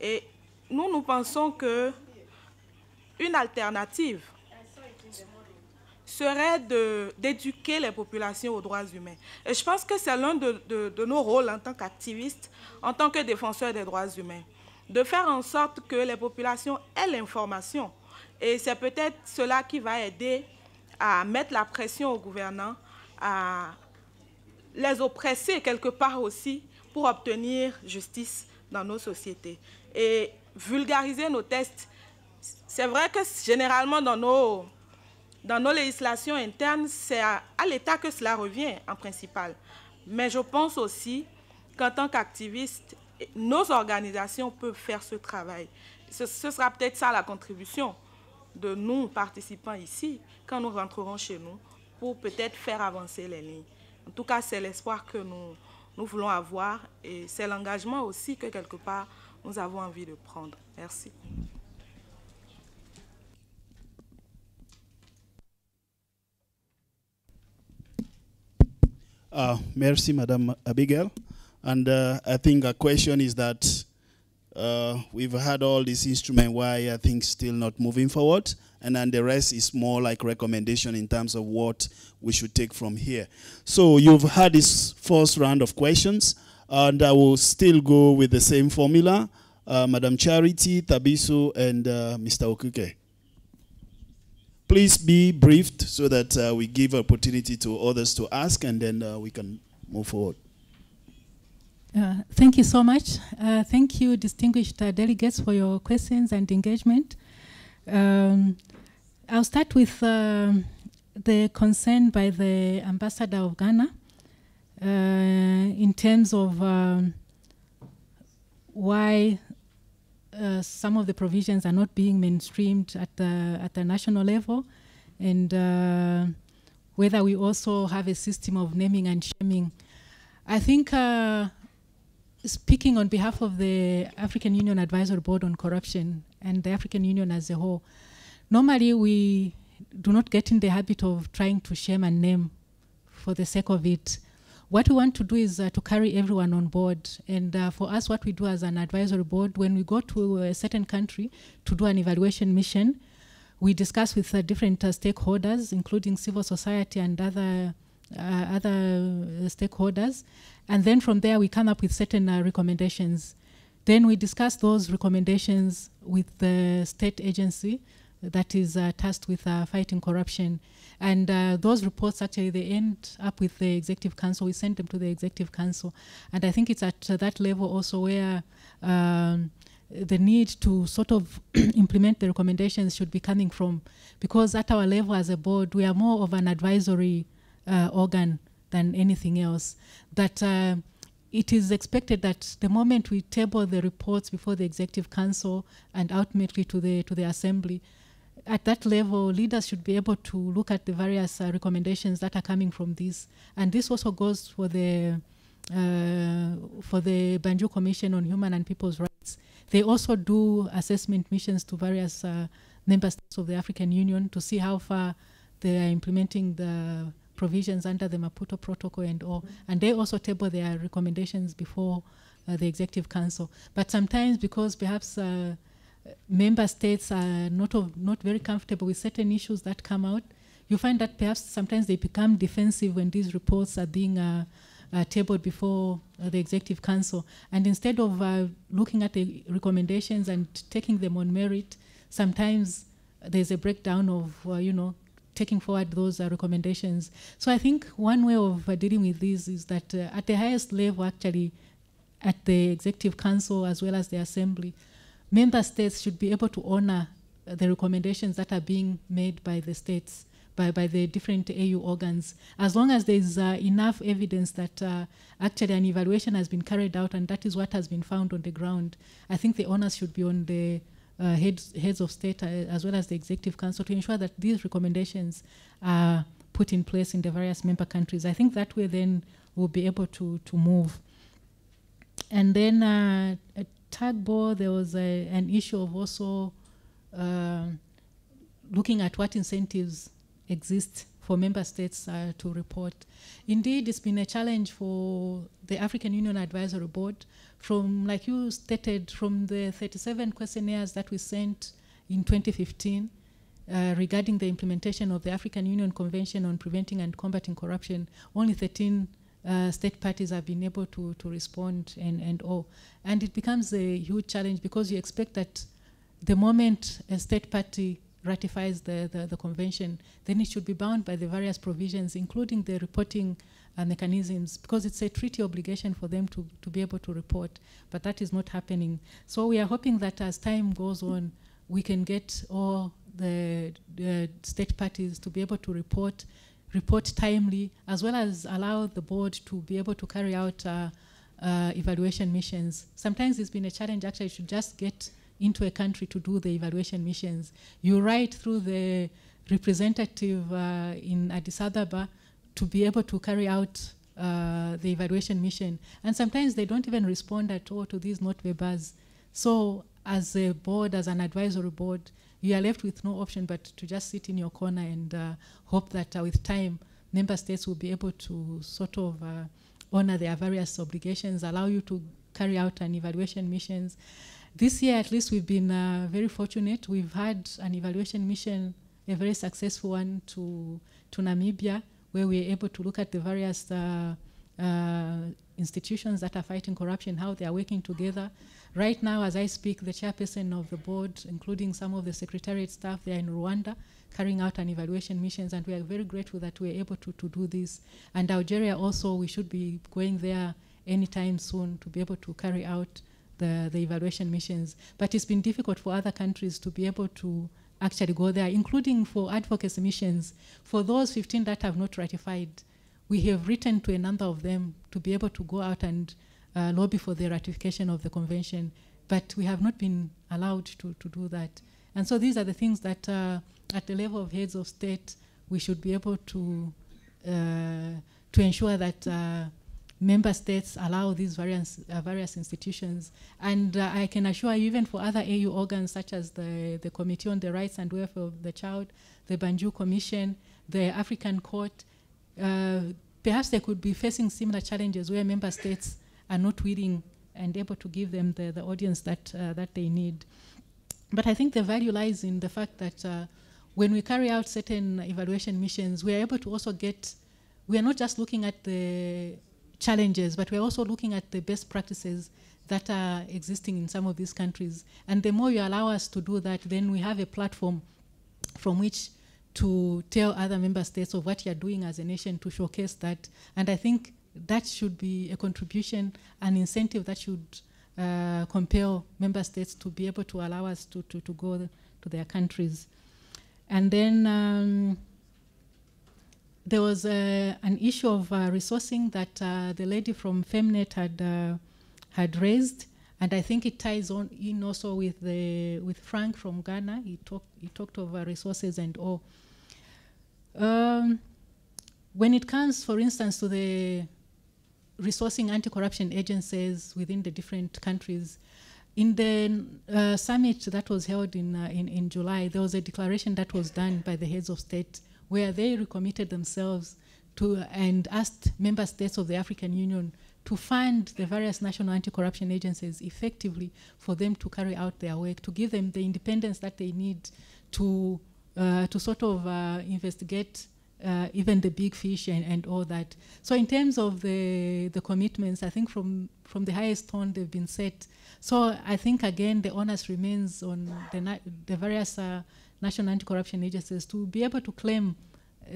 Et nous pensons qu'une alternative serait d'éduquer les populations aux droits humains. Et je pense que c'est l'un de nos rôles en tant qu'activistes, en tant que défenseurs des droits humains, de faire en sorte que les populations aient l'information. Et c'est peut-être cela qui va aider à mettre la pression aux gouvernants, à les oppresser quelque part aussi pour obtenir justice dans nos sociétés. Et vulgariser nos tests, c'est vrai que généralement dans nos législations internes, c'est à l'État que cela revient en principal. Mais je pense aussi qu'en tant qu'activistes, nos organisations peuvent faire ce travail. Ce sera peut-être ça la contribution de nous, participants ici, quand nous rentrerons chez nous, pour peut-être faire avancer les lignes. En tout cas, c'est l'espoir que nous voulons avoir et c'est l'engagement aussi que quelque part nous avons envie de prendre. Merci. Merci, Madam Abigail. And I think a question is that we've had all this instrument, why I think still not moving forward, and then the rest is more like recommendation in terms of what we should take from here. So you've had this first round of questions, and I will still go with the same formula, Madam Charity, Thabiso, and Mr. Okuke. Please be briefed so that we give opportunity to others to ask, and then we can move forward. Thank you so much. Thank you, distinguished delegates, for your questions and engagement. I'll start with the concern by the ambassador of Ghana in terms of why some of the provisions are not being mainstreamed at the national level, and whether we also have a system of naming and shaming. I think speaking on behalf of the African Union Advisory Board on Corruption and the African Union as a whole, normally we do not get in the habit of trying to shame and name for the sake of it. What we want to do is to carry everyone on board. And for us, what we do as an advisory board, when we go to a certain country to do an evaluation mission, we discuss with different stakeholders, including civil society and other stakeholders. And then from there, we come up with certain recommendations. Then we discuss those recommendations with the state agency that is tasked with fighting corruption. And those reports, actually, they end up with the Executive Council. We send them to the Executive Council. And I think it's at that level also where the need to sort of implement the recommendations should be coming from. Because at our level as a board, we are more of an advisory organ than anything else. That it is expected that the moment we table the reports before the Executive Council and ultimately to the Assembly, at that level, leaders should be able to look at the various recommendations that are coming from this. And this also goes for the Banjul Commission on Human and People's Rights. They also do assessment missions to various member states of the African Union to see how far they are implementing the provisions under the Maputo Protocol and all. And they also table their recommendations before the Executive Council. But sometimes, because perhaps member states are not very comfortable with certain issues that come out, you find that perhaps sometimes they become defensive when these reports are being tabled before the Executive Council. And instead of looking at the recommendations and taking them on merit, sometimes there's a breakdown of, taking forward those recommendations. So I think one way of dealing with this is that at the highest level, actually, at the Executive Council as well as the Assembly, member states should be able to honor the recommendations that are being made by the states, by the different AU organs, as long as there is enough evidence that actually an evaluation has been carried out and that is what has been found on the ground. I think the onus should be on the heads of state as well as the Executive Council to ensure that these recommendations are put in place in the various member countries. I think that way then we'll be able to move. And then at Tagbo, there was an issue of also looking at what incentives exist for member states to report. Indeed, it's been a challenge for the African Union Advisory Board from, like you stated, from the 37 questionnaires that we sent in 2015 regarding the implementation of the African Union Convention on Preventing and Combating Corruption, only 13 state parties have been able to respond and all. And it becomes a huge challenge because you expect that the moment a state party ratifies the convention, then it should be bound by the various provisions, including the reporting mechanisms, because it's a treaty obligation for them to be able to report, but that is not happening. So we are hoping that as time goes on, we can get all the state parties to be able to report timely, as well as allow the board to be able to carry out evaluation missions. Sometimes it's been a challenge actually to just get into a country to do the evaluation missions. You write through the representative in Addis Ababa to be able to carry out the evaluation mission. And sometimes they don't even respond at all to these note verbas. So as a board, as an advisory board, you are left with no option but to just sit in your corner and hope that with time, member states will be able to sort of honor their various obligations, allow you to carry out an evaluation missions. This year, at least, we've been very fortunate. We've had an evaluation mission, a very successful one to Namibia, where we are able to look at the various institutions that are fighting corruption, how they are working together. Right now, as I speak, the chairperson of the board, including some of the secretariat staff, they are in Rwanda carrying out an evaluation missions, and we are very grateful that we are able to do this. And Algeria also, we should be going there anytime soon to be able to carry out the evaluation missions. But it's been difficult for other countries to be able to actually go there, including for advocacy missions. For those 15 that have not ratified, we have written to a number of them to be able to go out and lobby for the ratification of the convention, but we have not been allowed to do that. And so these are the things that at the level of heads of state, we should be able to ensure that member states allow these various institutions. And I can assure you, even for other AU organs, such as the Committee on the Rights and Welfare of the Child, the Banjul Commission, the African Court, perhaps they could be facing similar challenges where member states are not willing and able to give them the audience that they need. But I think the value lies in the fact that when we carry out certain evaluation missions, we are able to also we are not just looking at the challenges, but we're also looking at the best practices that are existing in some of these countries. And the more you allow us to do that, then we have a platform from which to tell other member states of what you're doing as a nation, to showcase that. And I think that should be a contribution, an incentive that should compel member states to be able to allow us to go to their countries. And then there was an issue of resourcing that the lady from Femnet had raised, and I think it ties on in also with Frank from Ghana. He talked of resources and all. When it comes, for instance, to the resourcing anti-corruption agencies within the different countries, in the summit that was held in July, there was a declaration that was done by the heads of state where they recommitted themselves to and asked member states of the African Union to fund the various national anti-corruption agencies effectively for them to carry out their work, to give them the independence that they need to sort of investigate even the big fish and all that. So in terms of the commitments, I think from the highest tone they've been set. So I think again the onus remains on the various national anti-corruption agencies to be able to claim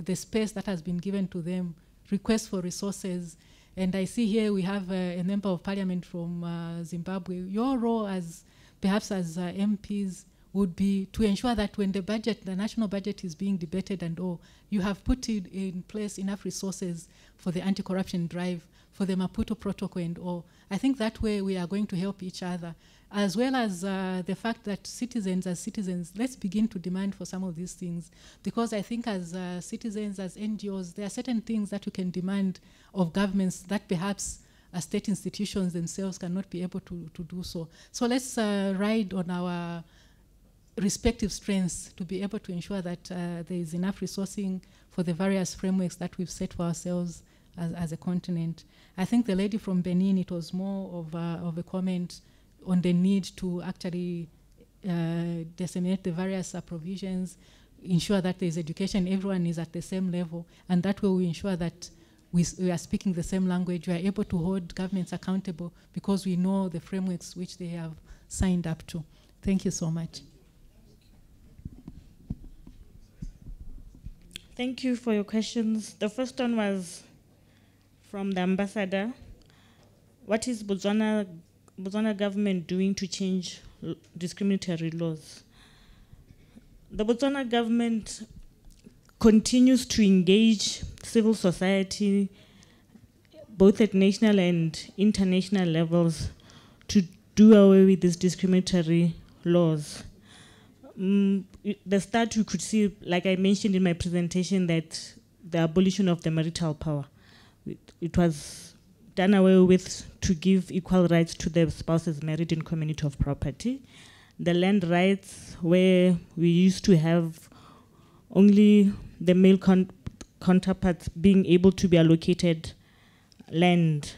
the space that has been given to them, request for resources. And I see here we have a member of parliament from Zimbabwe. Your role as perhaps as MPs would be to ensure that when the national budget is being debated and all, you have put in place enough resources for the anti-corruption drive, for the Maputo Protocol and all. I think that way we are going to help each other, as well as the fact that citizens, let's begin to demand for some of these things. Because I think as citizens, as NGOs, there are certain things that you can demand of governments that perhaps state institutions themselves cannot be able to do so. So let's ride on our respective strengths to be able to ensure that there is enough resourcing for the various frameworks that we've set for ourselves as a continent. I think the lady from Benin, it was more of a comment on the need to actually disseminate the various provisions, ensure that there's education, everyone is at the same level, and that way we ensure that we are speaking the same language, we are able to hold governments accountable because we know the frameworks which they have signed up to. Thank you so much. Thank you for your questions. The first one was from the ambassador. What is Botswana government doing to change discriminatory laws? The Botswana government continues to engage civil society, both at national and international levels, to do away with these discriminatory laws. The start, you could see, like I mentioned in my presentation, that the abolition of the marital power. It was done away with to give equal rights to the spouses married in community of property. The land rights, where we used to have only the male counterparts being able to be allocated land.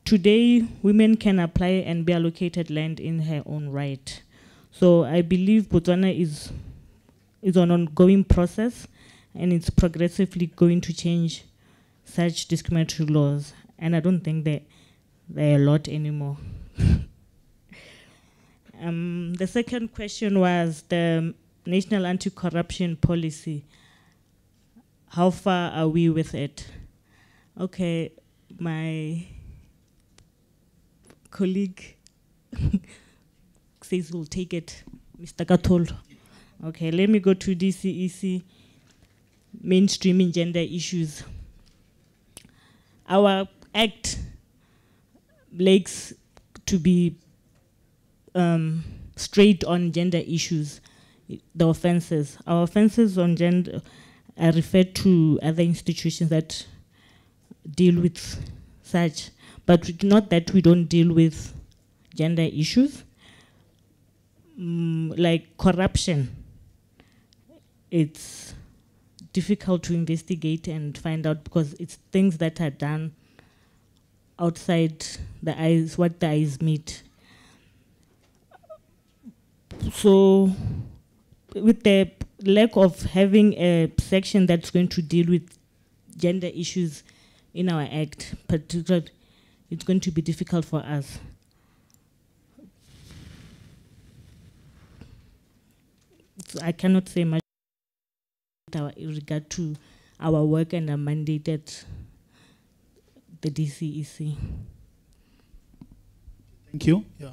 Today, women can apply and be allocated land in her own right. So I believe Botswana is an ongoing process, and it's progressively going to change such discriminatory laws. And I don't think that there are a lot anymore. The second question was the National Anti-Corruption Policy. How far are we with it? Okay, my colleague says we'll take it, Mr. Katol. Okay, let me go to DCEC, mainstreaming gender issues. Our act likes to be straight on gender issues, the offenses. Our offenses on gender are referred to other institutions that deal with such, but not that we don't deal with gender issues. Like corruption, it's difficult to investigate and find out because it's things that are done outside the eyes, what the eyes meet. So with the lack of having a section that's going to deal with gender issues in our act, particularly, it's going to be difficult for us. So I cannot say much in regard to our work and our mandate at the DCEC. Thank you. Yeah.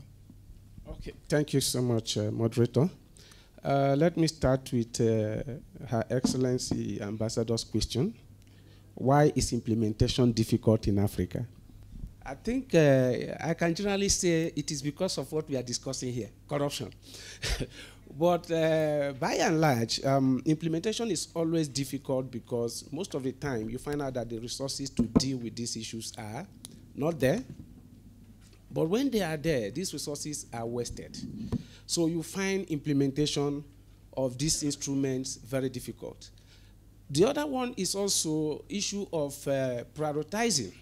Okay, thank you so much, moderator. Let me start with Her Excellency Ambassador's question. Why is implementation difficult in Africa? I think I can generally say it is because of what we are discussing here, corruption. But by and large, implementation is always difficult because most of the time you find out that the resources to deal with these issues are not there. But when they are there, these resources are wasted. So you find implementation of these instruments very difficult. The other one is also issue of prioritizing.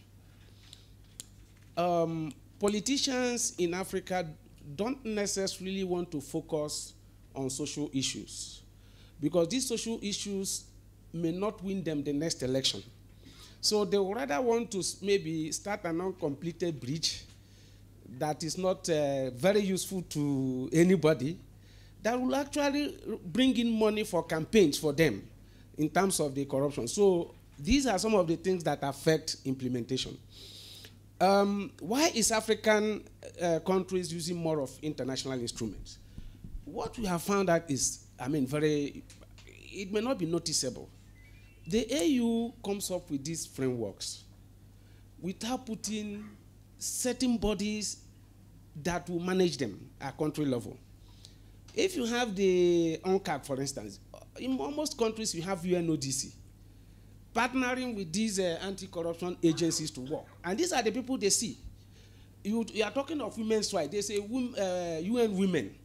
Politicians in Africa don't necessarily want to focus on social issues because these social issues may not win them the next election. So they would rather want to maybe start an uncompleted bridge that is not very useful to anybody, that will actually bring in money for campaigns for them in terms of the corruption. So these are some of the things that affect implementation. Why is African countries using more of international instruments? What we have found out is, it may not be noticeable. The AU comes up with these frameworks without putting certain bodies that will manage them at country level. If you have the UNCAC, for instance, in most countries you have UNODC partnering with these anti-corruption agencies to work. And these are the people they see. You are talking of women's rights. They say UN women.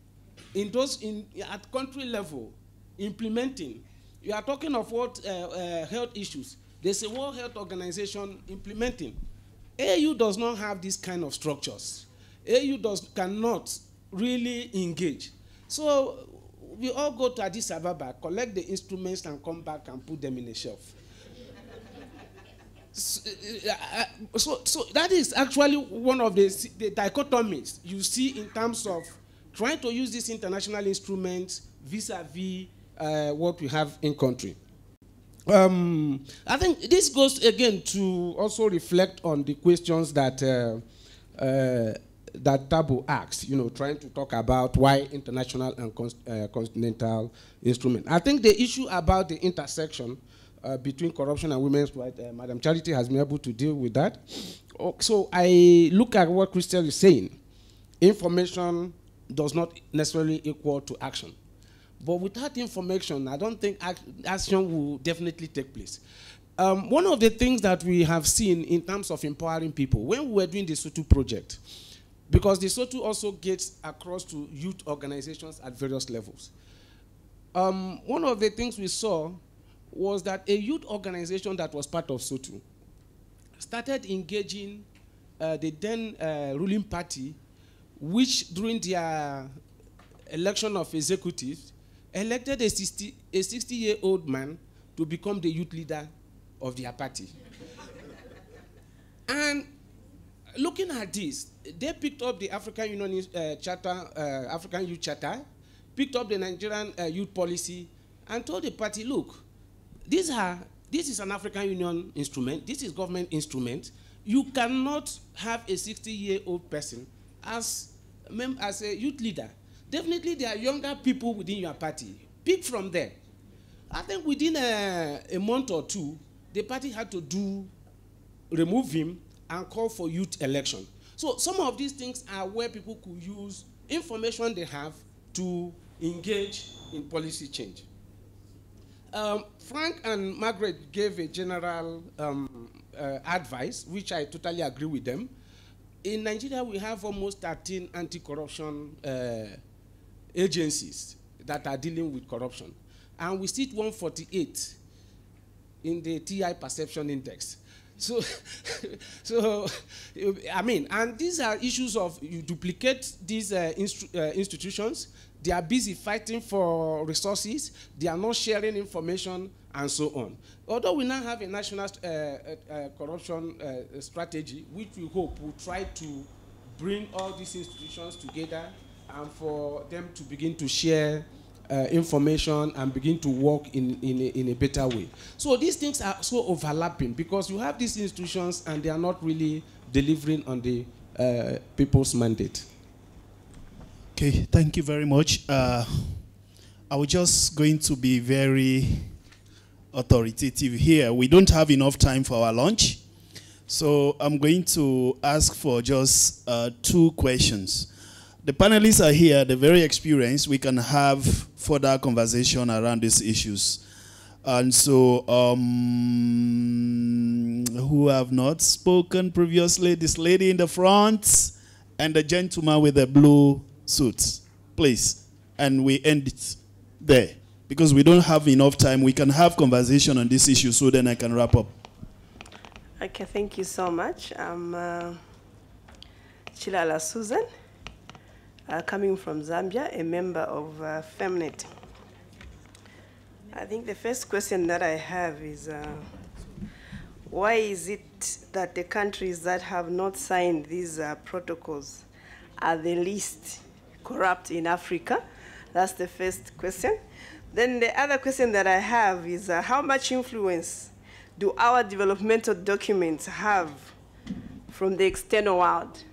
At country level, implementing. You are talking of what health issues. They say World Health Organization implementing. AU does not have these kind of structures. AU cannot really engage. So we all go to Addis Ababa, collect the instruments and come back and put them in a shelf. So that is actually one of the dichotomies you see in terms of trying to use these international instruments vis-a-vis what we have in country. I think this goes again to also reflect on the questions that that Tabo asked, trying to talk about why international and continental instrument. I think the issue about the intersection between corruption and women's rights. Madam Charity has been able to deal with that. So I look at what Crystal is saying. Information does not necessarily equal to action. But without information, I don't think action will definitely take place. One of the things that we have seen in terms of empowering people, when we were doing the SOTU project, because the SOTU also gets across to youth organizations at various levels. One of the things we saw was that a youth organization that was part of SOTU started engaging the then ruling party, which during their election of executives, elected a 60-year-old man to become the youth leader of their party. And looking at this, they picked up the African Union Charter, African Youth Charter, picked up the Nigerian youth policy, and told the party, look, this is an African Union instrument, this is government instrument. You cannot have a 60-year-old person as a youth leader. Definitely there are younger people within your party. Pick from there. I think within a month or two, the party had to remove him and call for youth election. So some of these things are where people could use information they have to engage in policy change. Frank and Margaret gave a general advice, which I totally agree with them. In Nigeria, we have almost 13 anti-corruption agencies that are dealing with corruption. And we sit 148 in the TI Perception Index. So, I mean, and these are issues of you duplicate these institutions. They are busy fighting for resources. They are not sharing information and so on. Although we now have a national corruption strategy, which we hope will try to bring all these institutions together and for them to begin to share information and begin to work in a better way. So these things are so overlapping because you have these institutions and they are not really delivering on the people's mandate. Okay, thank you very much. I was just going to be very authoritative here. We don't have enough time for our lunch, so I'm going to ask for just 2 questions. The panelists are here, they're very experienced. We can have further conversation around these issues. And so, who have not spoken previously? This lady in the front and the gentleman with the blue suits, please. And we end it there because we don't have enough time. We can have conversation on this issue, so then I can wrap up. Okay, thank you so much. I'm Chilala Susan, coming from Zambia, a member of Femnet. I think the first question that I have is, why is it that the countries that have not signed these protocols are the least corrupt in Africa? That's the first question. Then the other question that I have is, how much influence do our developmental documents have from the external world?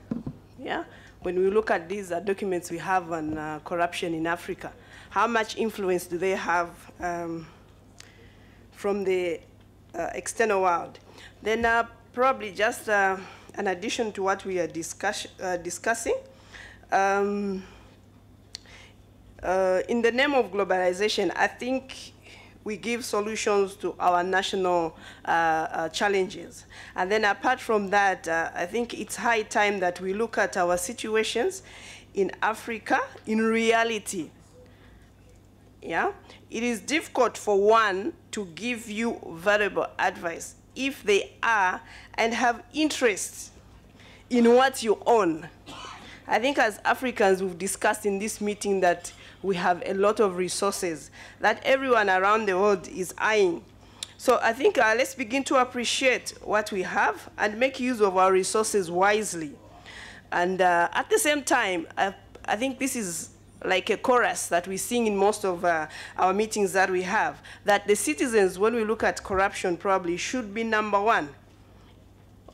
Yeah? When we look at these documents we have on corruption in Africa, how much influence do they have from the external world? Then probably just an addition to what we are discussing, in the name of globalization, I think we give solutions to our national challenges. And then apart from that, I think it's high time that we look at our situations in Africa in reality. Yeah? It is difficult for one to give you valuable advice if they are and have interest in what you own. I think as Africans, we've discussed in this meeting that we have a lot of resources that everyone around the world is eyeing. So I think let's begin to appreciate what we have and make use of our resources wisely. And at the same time, I think this is like a chorus that we sing in most of our meetings that we have, that the citizens, when we look at corruption, probably should be #1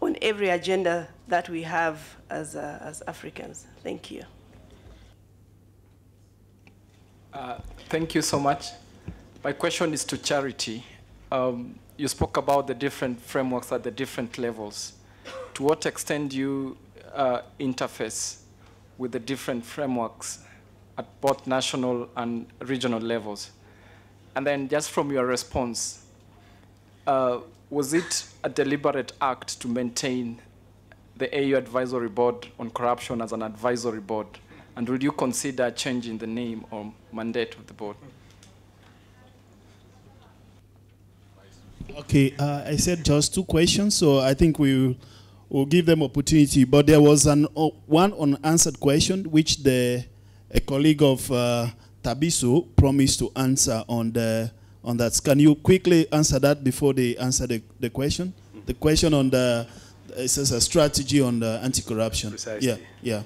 on every agenda that we have as Africans. Thank you. Thank you so much. My question is to Charity. you spoke about the different frameworks at the different levels. To what extent do you interface with the different frameworks at both national and regional levels? And then just from your response, was it a deliberate act to maintain the AU Advisory Board on Corruption as an advisory board? And would you consider changing the name or mandate of the board? Okay, I said just 2 questions, so I think we'll give them opportunity. But there was one unanswered question, which a colleague of Thabiso promised to answer on that. Can you quickly answer that before they answer the question? The question on it says a strategy on the anti-corruption. Precisely. Yeah.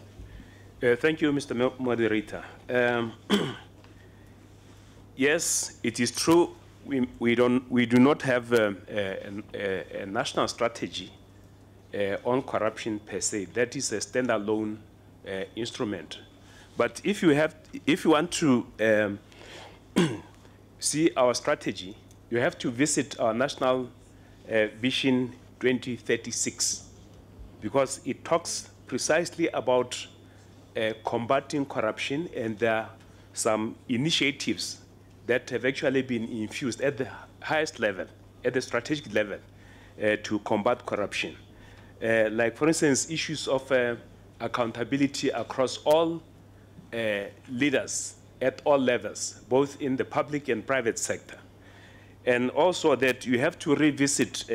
Thank you, Mr. Moderator. Yes, it is true. We do not have a national strategy on corruption per se. That is a standalone instrument. But if you want to see our strategy, you have to visit our national Vision 2036, because it talks precisely about combating corruption, and there are some initiatives that have actually been infused at the highest level, at the strategic level, to combat corruption. Like, for instance, issues of accountability across all leaders at all levels, both in the public and private sector. And also that you have to revisit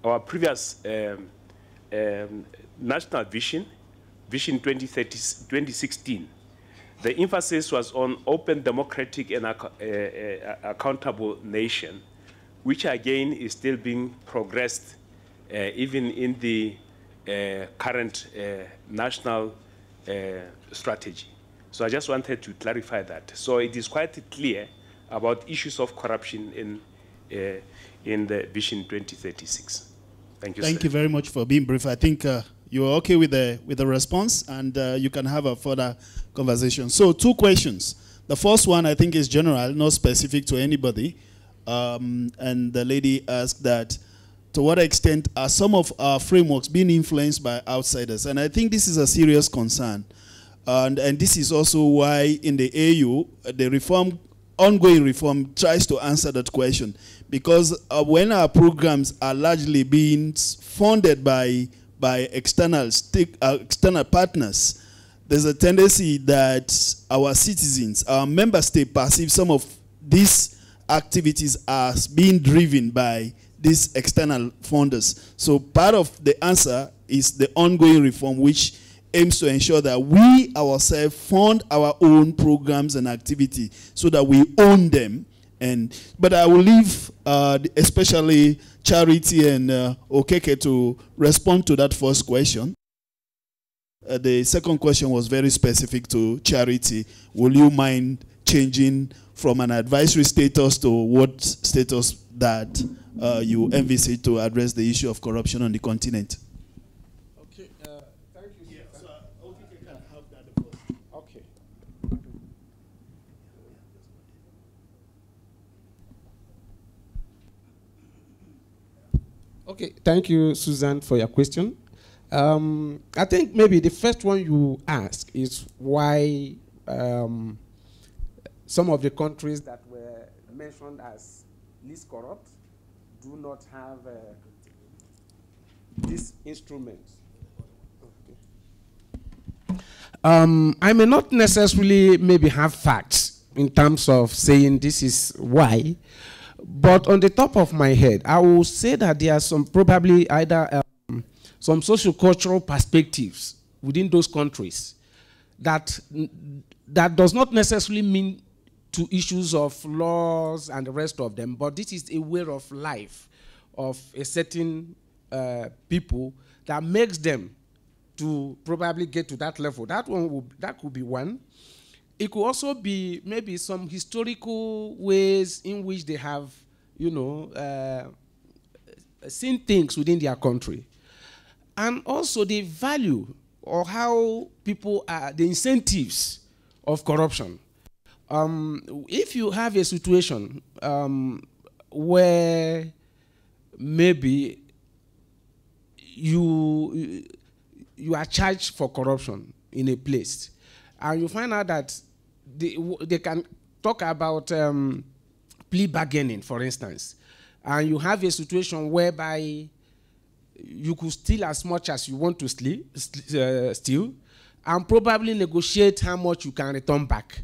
our previous national vision, Vision 2016. The emphasis was on open, democratic, and accountable nation, which again is still being progressed even in the current national strategy. So I just wanted to clarify that. So it is quite clear about issues of corruption in the Vision 2036. Thank you, Thank sir. you very much for being brief. I think you're okay with the response, and you can have a further conversation. So 2 questions. The first one I think is general, not specific to anybody. And the lady asked that, to what extent are some of our frameworks being influenced by outsiders? And I think this is a serious concern. And this is also why in the AU, the ongoing reform tries to answer that question. Because when our programs are largely being funded by external partners, there's a tendency that our citizens, our member state, perceive some of these activities as being driven by these external funders. So part of the answer is the ongoing reform, which aims to ensure that we ourselves fund our own programs and activity so that we own them. But I will leave especially Charity and Okeke to respond to that first question. The second question was very specific to Charity. Will you mind changing from an advisory status to what status that you envisage to address the issue of corruption on the continent? Okay, thank you. Yeah, so Okeke can help that first. Okay. Okay, thank you, Susan, for your question. I think maybe the first one you ask is why some of the countries that were mentioned as least corrupt do not have these instruments. Okay. I may not necessarily maybe have facts in terms of saying this is why, but on the top of my head, I will say that there are some probably either some socio-cultural perspectives within those countries that does not necessarily mean to issues of laws and the rest of them, but this is a way of life of a certain people that makes them to probably get to that level. That could be one. It could also be maybe some historical ways in which they have, seen things within their country. And also the value or how people are, the incentives of corruption. If you have a situation where maybe you are charged for corruption in a place, and you find out that they can talk about plea bargaining, for instance, and you have a situation whereby you could steal as much as you want to steal, and probably negotiate how much you can return back.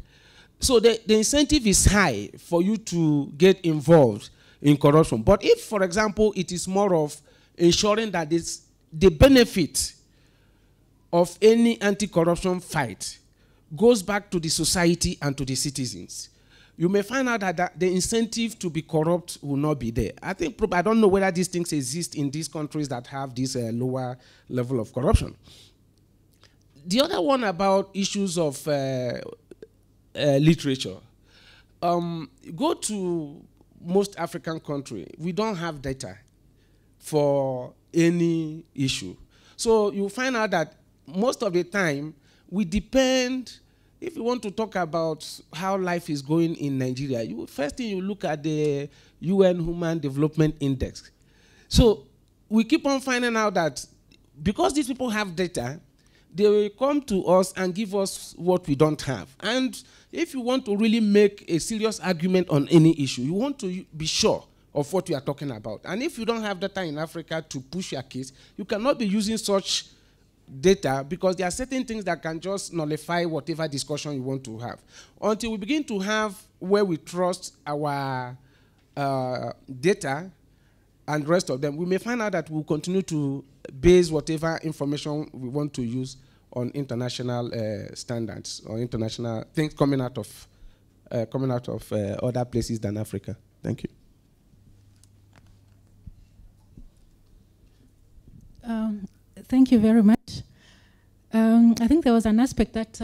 So the incentive is high for you to get involved in corruption. But if, for example, it is more of ensuring that the benefit of any anti-corruption fight goes back to the society and to the citizens, you may find out that the incentive to be corrupt will not be there. I don't know whether these things exist in these countries that have this lower level of corruption. The other one about issues of literature. Go to most African countries, we don't have data for any issue. So you find out that most of the time, we depend. If you want to talk about how life is going in Nigeria, first thing you look at the UN Human Development Index. So we keep on finding out that because these people have data, they will come to us and give us what we don't have. And if you want to really make a serious argument on any issue, you want to be sure of what you are talking about. And if you don't have data in Africa to push your case, you cannot be using such data, because there are certain things that can just nullify whatever discussion you want to have. Until we begin to have where we trust our data and the rest of them, we may find out that we'll continue to base whatever information we want to use on international standards or international things coming out of other places than Africa. Thank you. Thank you very much. I think there was an aspect that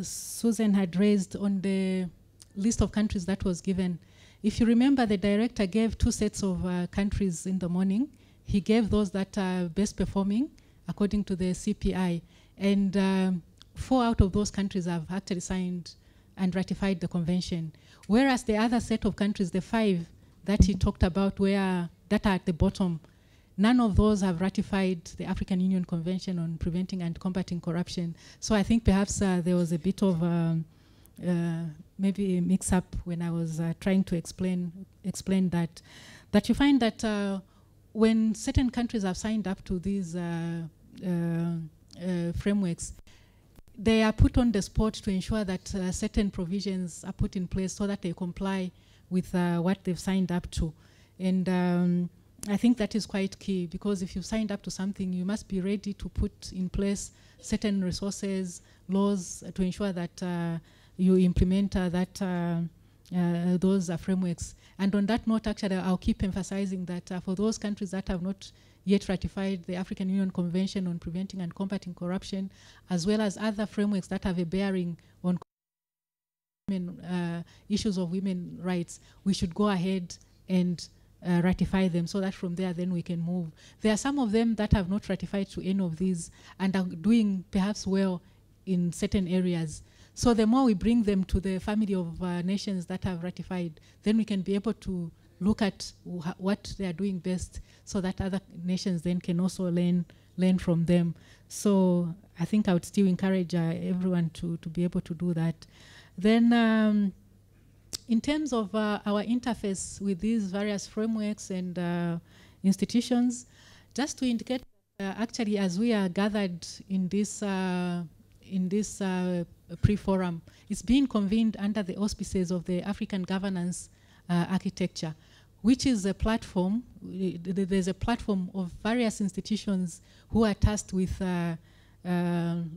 Susan had raised on the list of countries that was given. If you remember, the director gave 2 sets of countries in the morning. He gave those that are best performing according to the CPI. And 4 out of those countries have actually signed and ratified the convention. Whereas the other set of countries, the 5 that he talked about, that are at the bottom, none of those have ratified the African Union Convention on Preventing and Combating Corruption. So I think perhaps there was a bit of maybe a mix-up when I was trying to explain that. That you find that when certain countries have signed up to these frameworks, they are put on the spot to ensure that certain provisions are put in place so that they comply with what they've signed up to. And I think that is quite key, because if you've signed up to something, you must be ready to put in place certain resources, laws to ensure that you implement those frameworks. And on that note, actually, I'll keep emphasizing that for those countries that have not yet ratified the African Union Convention on Preventing and Combating Corruption, as well as other frameworks that have a bearing on issues of women rights, we should go ahead and ratify them, so that from there then we can move. There are some of them that have not ratified to any of these and are doing perhaps well in certain areas. So the more we bring them to the family of nations that have ratified, then we can be able to look at what they are doing best, so that other nations then can also learn from them. So I think I would still encourage everyone to be able to do that. Then in terms of our interface with these various frameworks and institutions, just to indicate actually as we are gathered in this pre-forum, it's being convened under the auspices of the African Governance Architecture, which is a platform. There's a platform of various institutions who are tasked with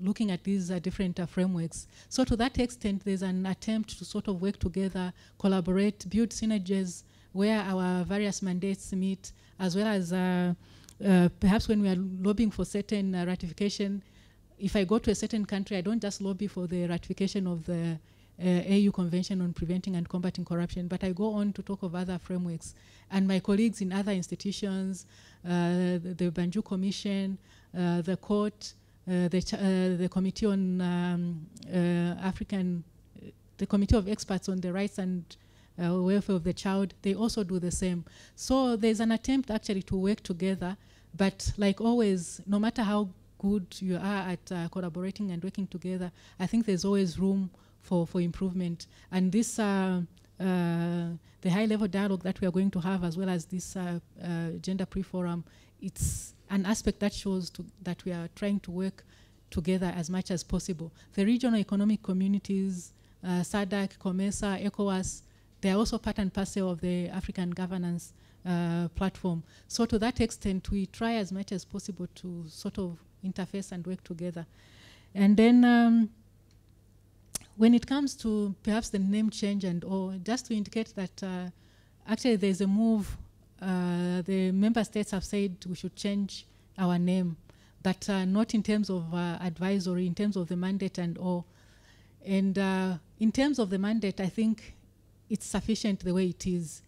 looking at these different frameworks. So to that extent, there's an attempt to sort of work together, collaborate, build synergies where our various mandates meet, as well as perhaps when we are lobbying for certain ratification. If I go to a certain country, I don't just lobby for the ratification of the AU Convention on Preventing and Combating Corruption, but I go on to talk of other frameworks. And my colleagues in other institutions, the Banjul Commission, the court, the Committee on the Committee of Experts on the Rights and welfare of the child, they also do the same. So there's an attempt actually to work together, but like always, no matter how good you are at collaborating and working together, I think there's always room for improvement. And this, the high-level dialogue that we are going to have, as well as this gender pre-forum, it's an aspect that shows that we are trying to work together as much as possible. The regional economic communities, SADC, COMESA, ECOWAS, they are also part and parcel of the African governance platform. So to that extent, we try as much as possible to sort of interface and work together. And then when it comes to perhaps the name change and all, just to indicate that actually there's a move, the member states have said we should change our name, but not in terms of advisory, in terms of the mandate and all. And in terms of the mandate, I think it's sufficient the way it is.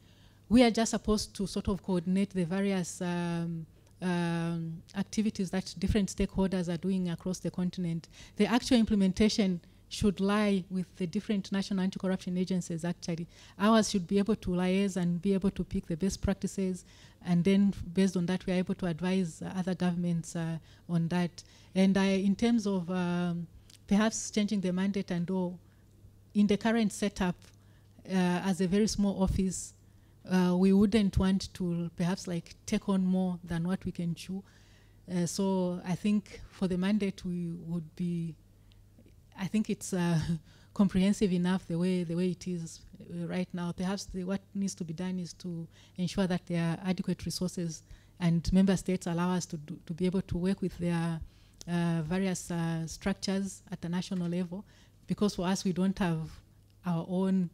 We are just supposed to sort of coordinate the various activities that different stakeholders are doing across the continent. The actual implementation should lie with the different national anti-corruption agencies, actually. Ours should be able to liaise and be able to pick the best practices, and then based on that, we are able to advise other governments on that. And in terms of perhaps changing the mandate and all, in the current setup, as a very small office, we wouldn't want to perhaps like take on more than what we can chew. So I think for the mandate, we would be, I think it's comprehensive enough the way it is right now. Perhaps what needs to be done is to ensure that there are adequate resources, and member states allow us to be able to work with their various structures at the national level, because for us we don't have our own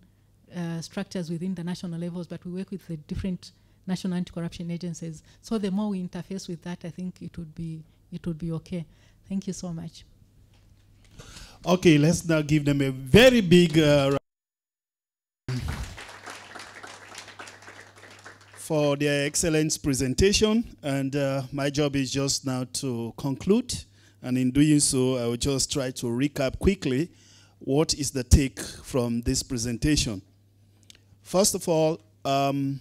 structures within the national levels, but we work with the different national anti-corruption agencies. So the more we interface with that, I think it would be okay. Thank you so much. Okay, let's now give them a very big for their excellent presentation. And my job is just now to conclude. And in doing so, I will just try to recap quickly what is the take from this presentation. First of all the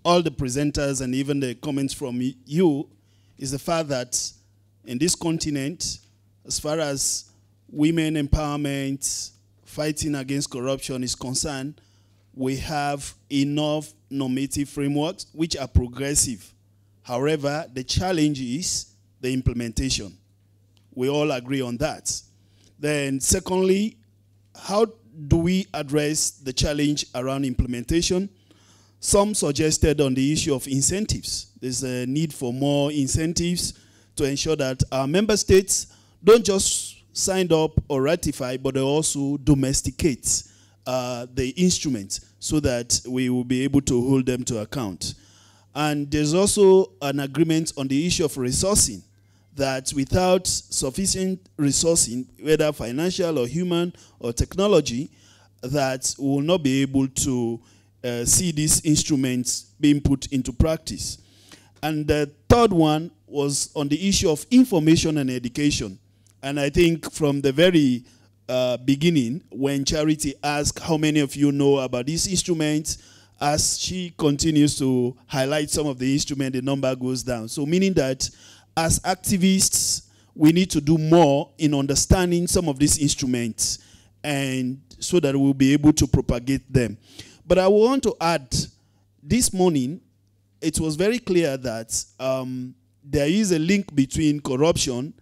presenters and even the comments from you is the fact that in this continent, as far as women empowerment, fighting against corruption is concerned, we have enough normative frameworks which are progressive. However, the challenge is the implementation. We all agree on that. Then secondly, how do we address the challenge around implementation? Some suggested on the issue of incentives. There's a need for more incentives to ensure that our member states don't just sign up or ratify, but they also domesticate the instruments so that we will be able to hold them to account. And there's also an agreement on the issue of resourcing, that without sufficient resourcing, whether financial or human or technology, that we will not be able to see these instruments being put into practice. And the third one was on the issue of information and education. And I think from the very beginning, when Charity asked how many of you know about these instruments, as she continues to highlight some of the instruments, the number goes down. So meaning that as activists, we need to do more in understanding some of these instruments, and so that we'll be able to propagate them. But I want to add, this morning, it was very clear that there is a link between corruption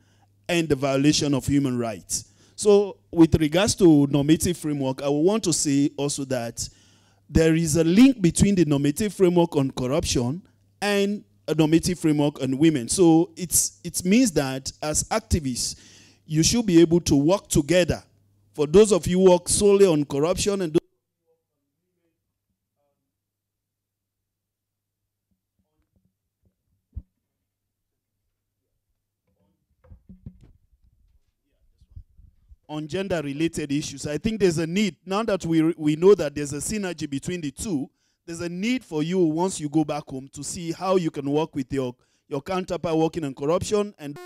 and the violation of human rights. So with regards to normative framework, I would want to say also that there is a link between the normative framework on corruption and a normative framework on women. So it means that as activists, you should be able to work together. For those of you who work solely on corruption and on gender-related issues, I think there's a need, now that we know that there's a synergy between the two, there's a need for you, once you go back home, to see how you can work with your counterpart working on corruption and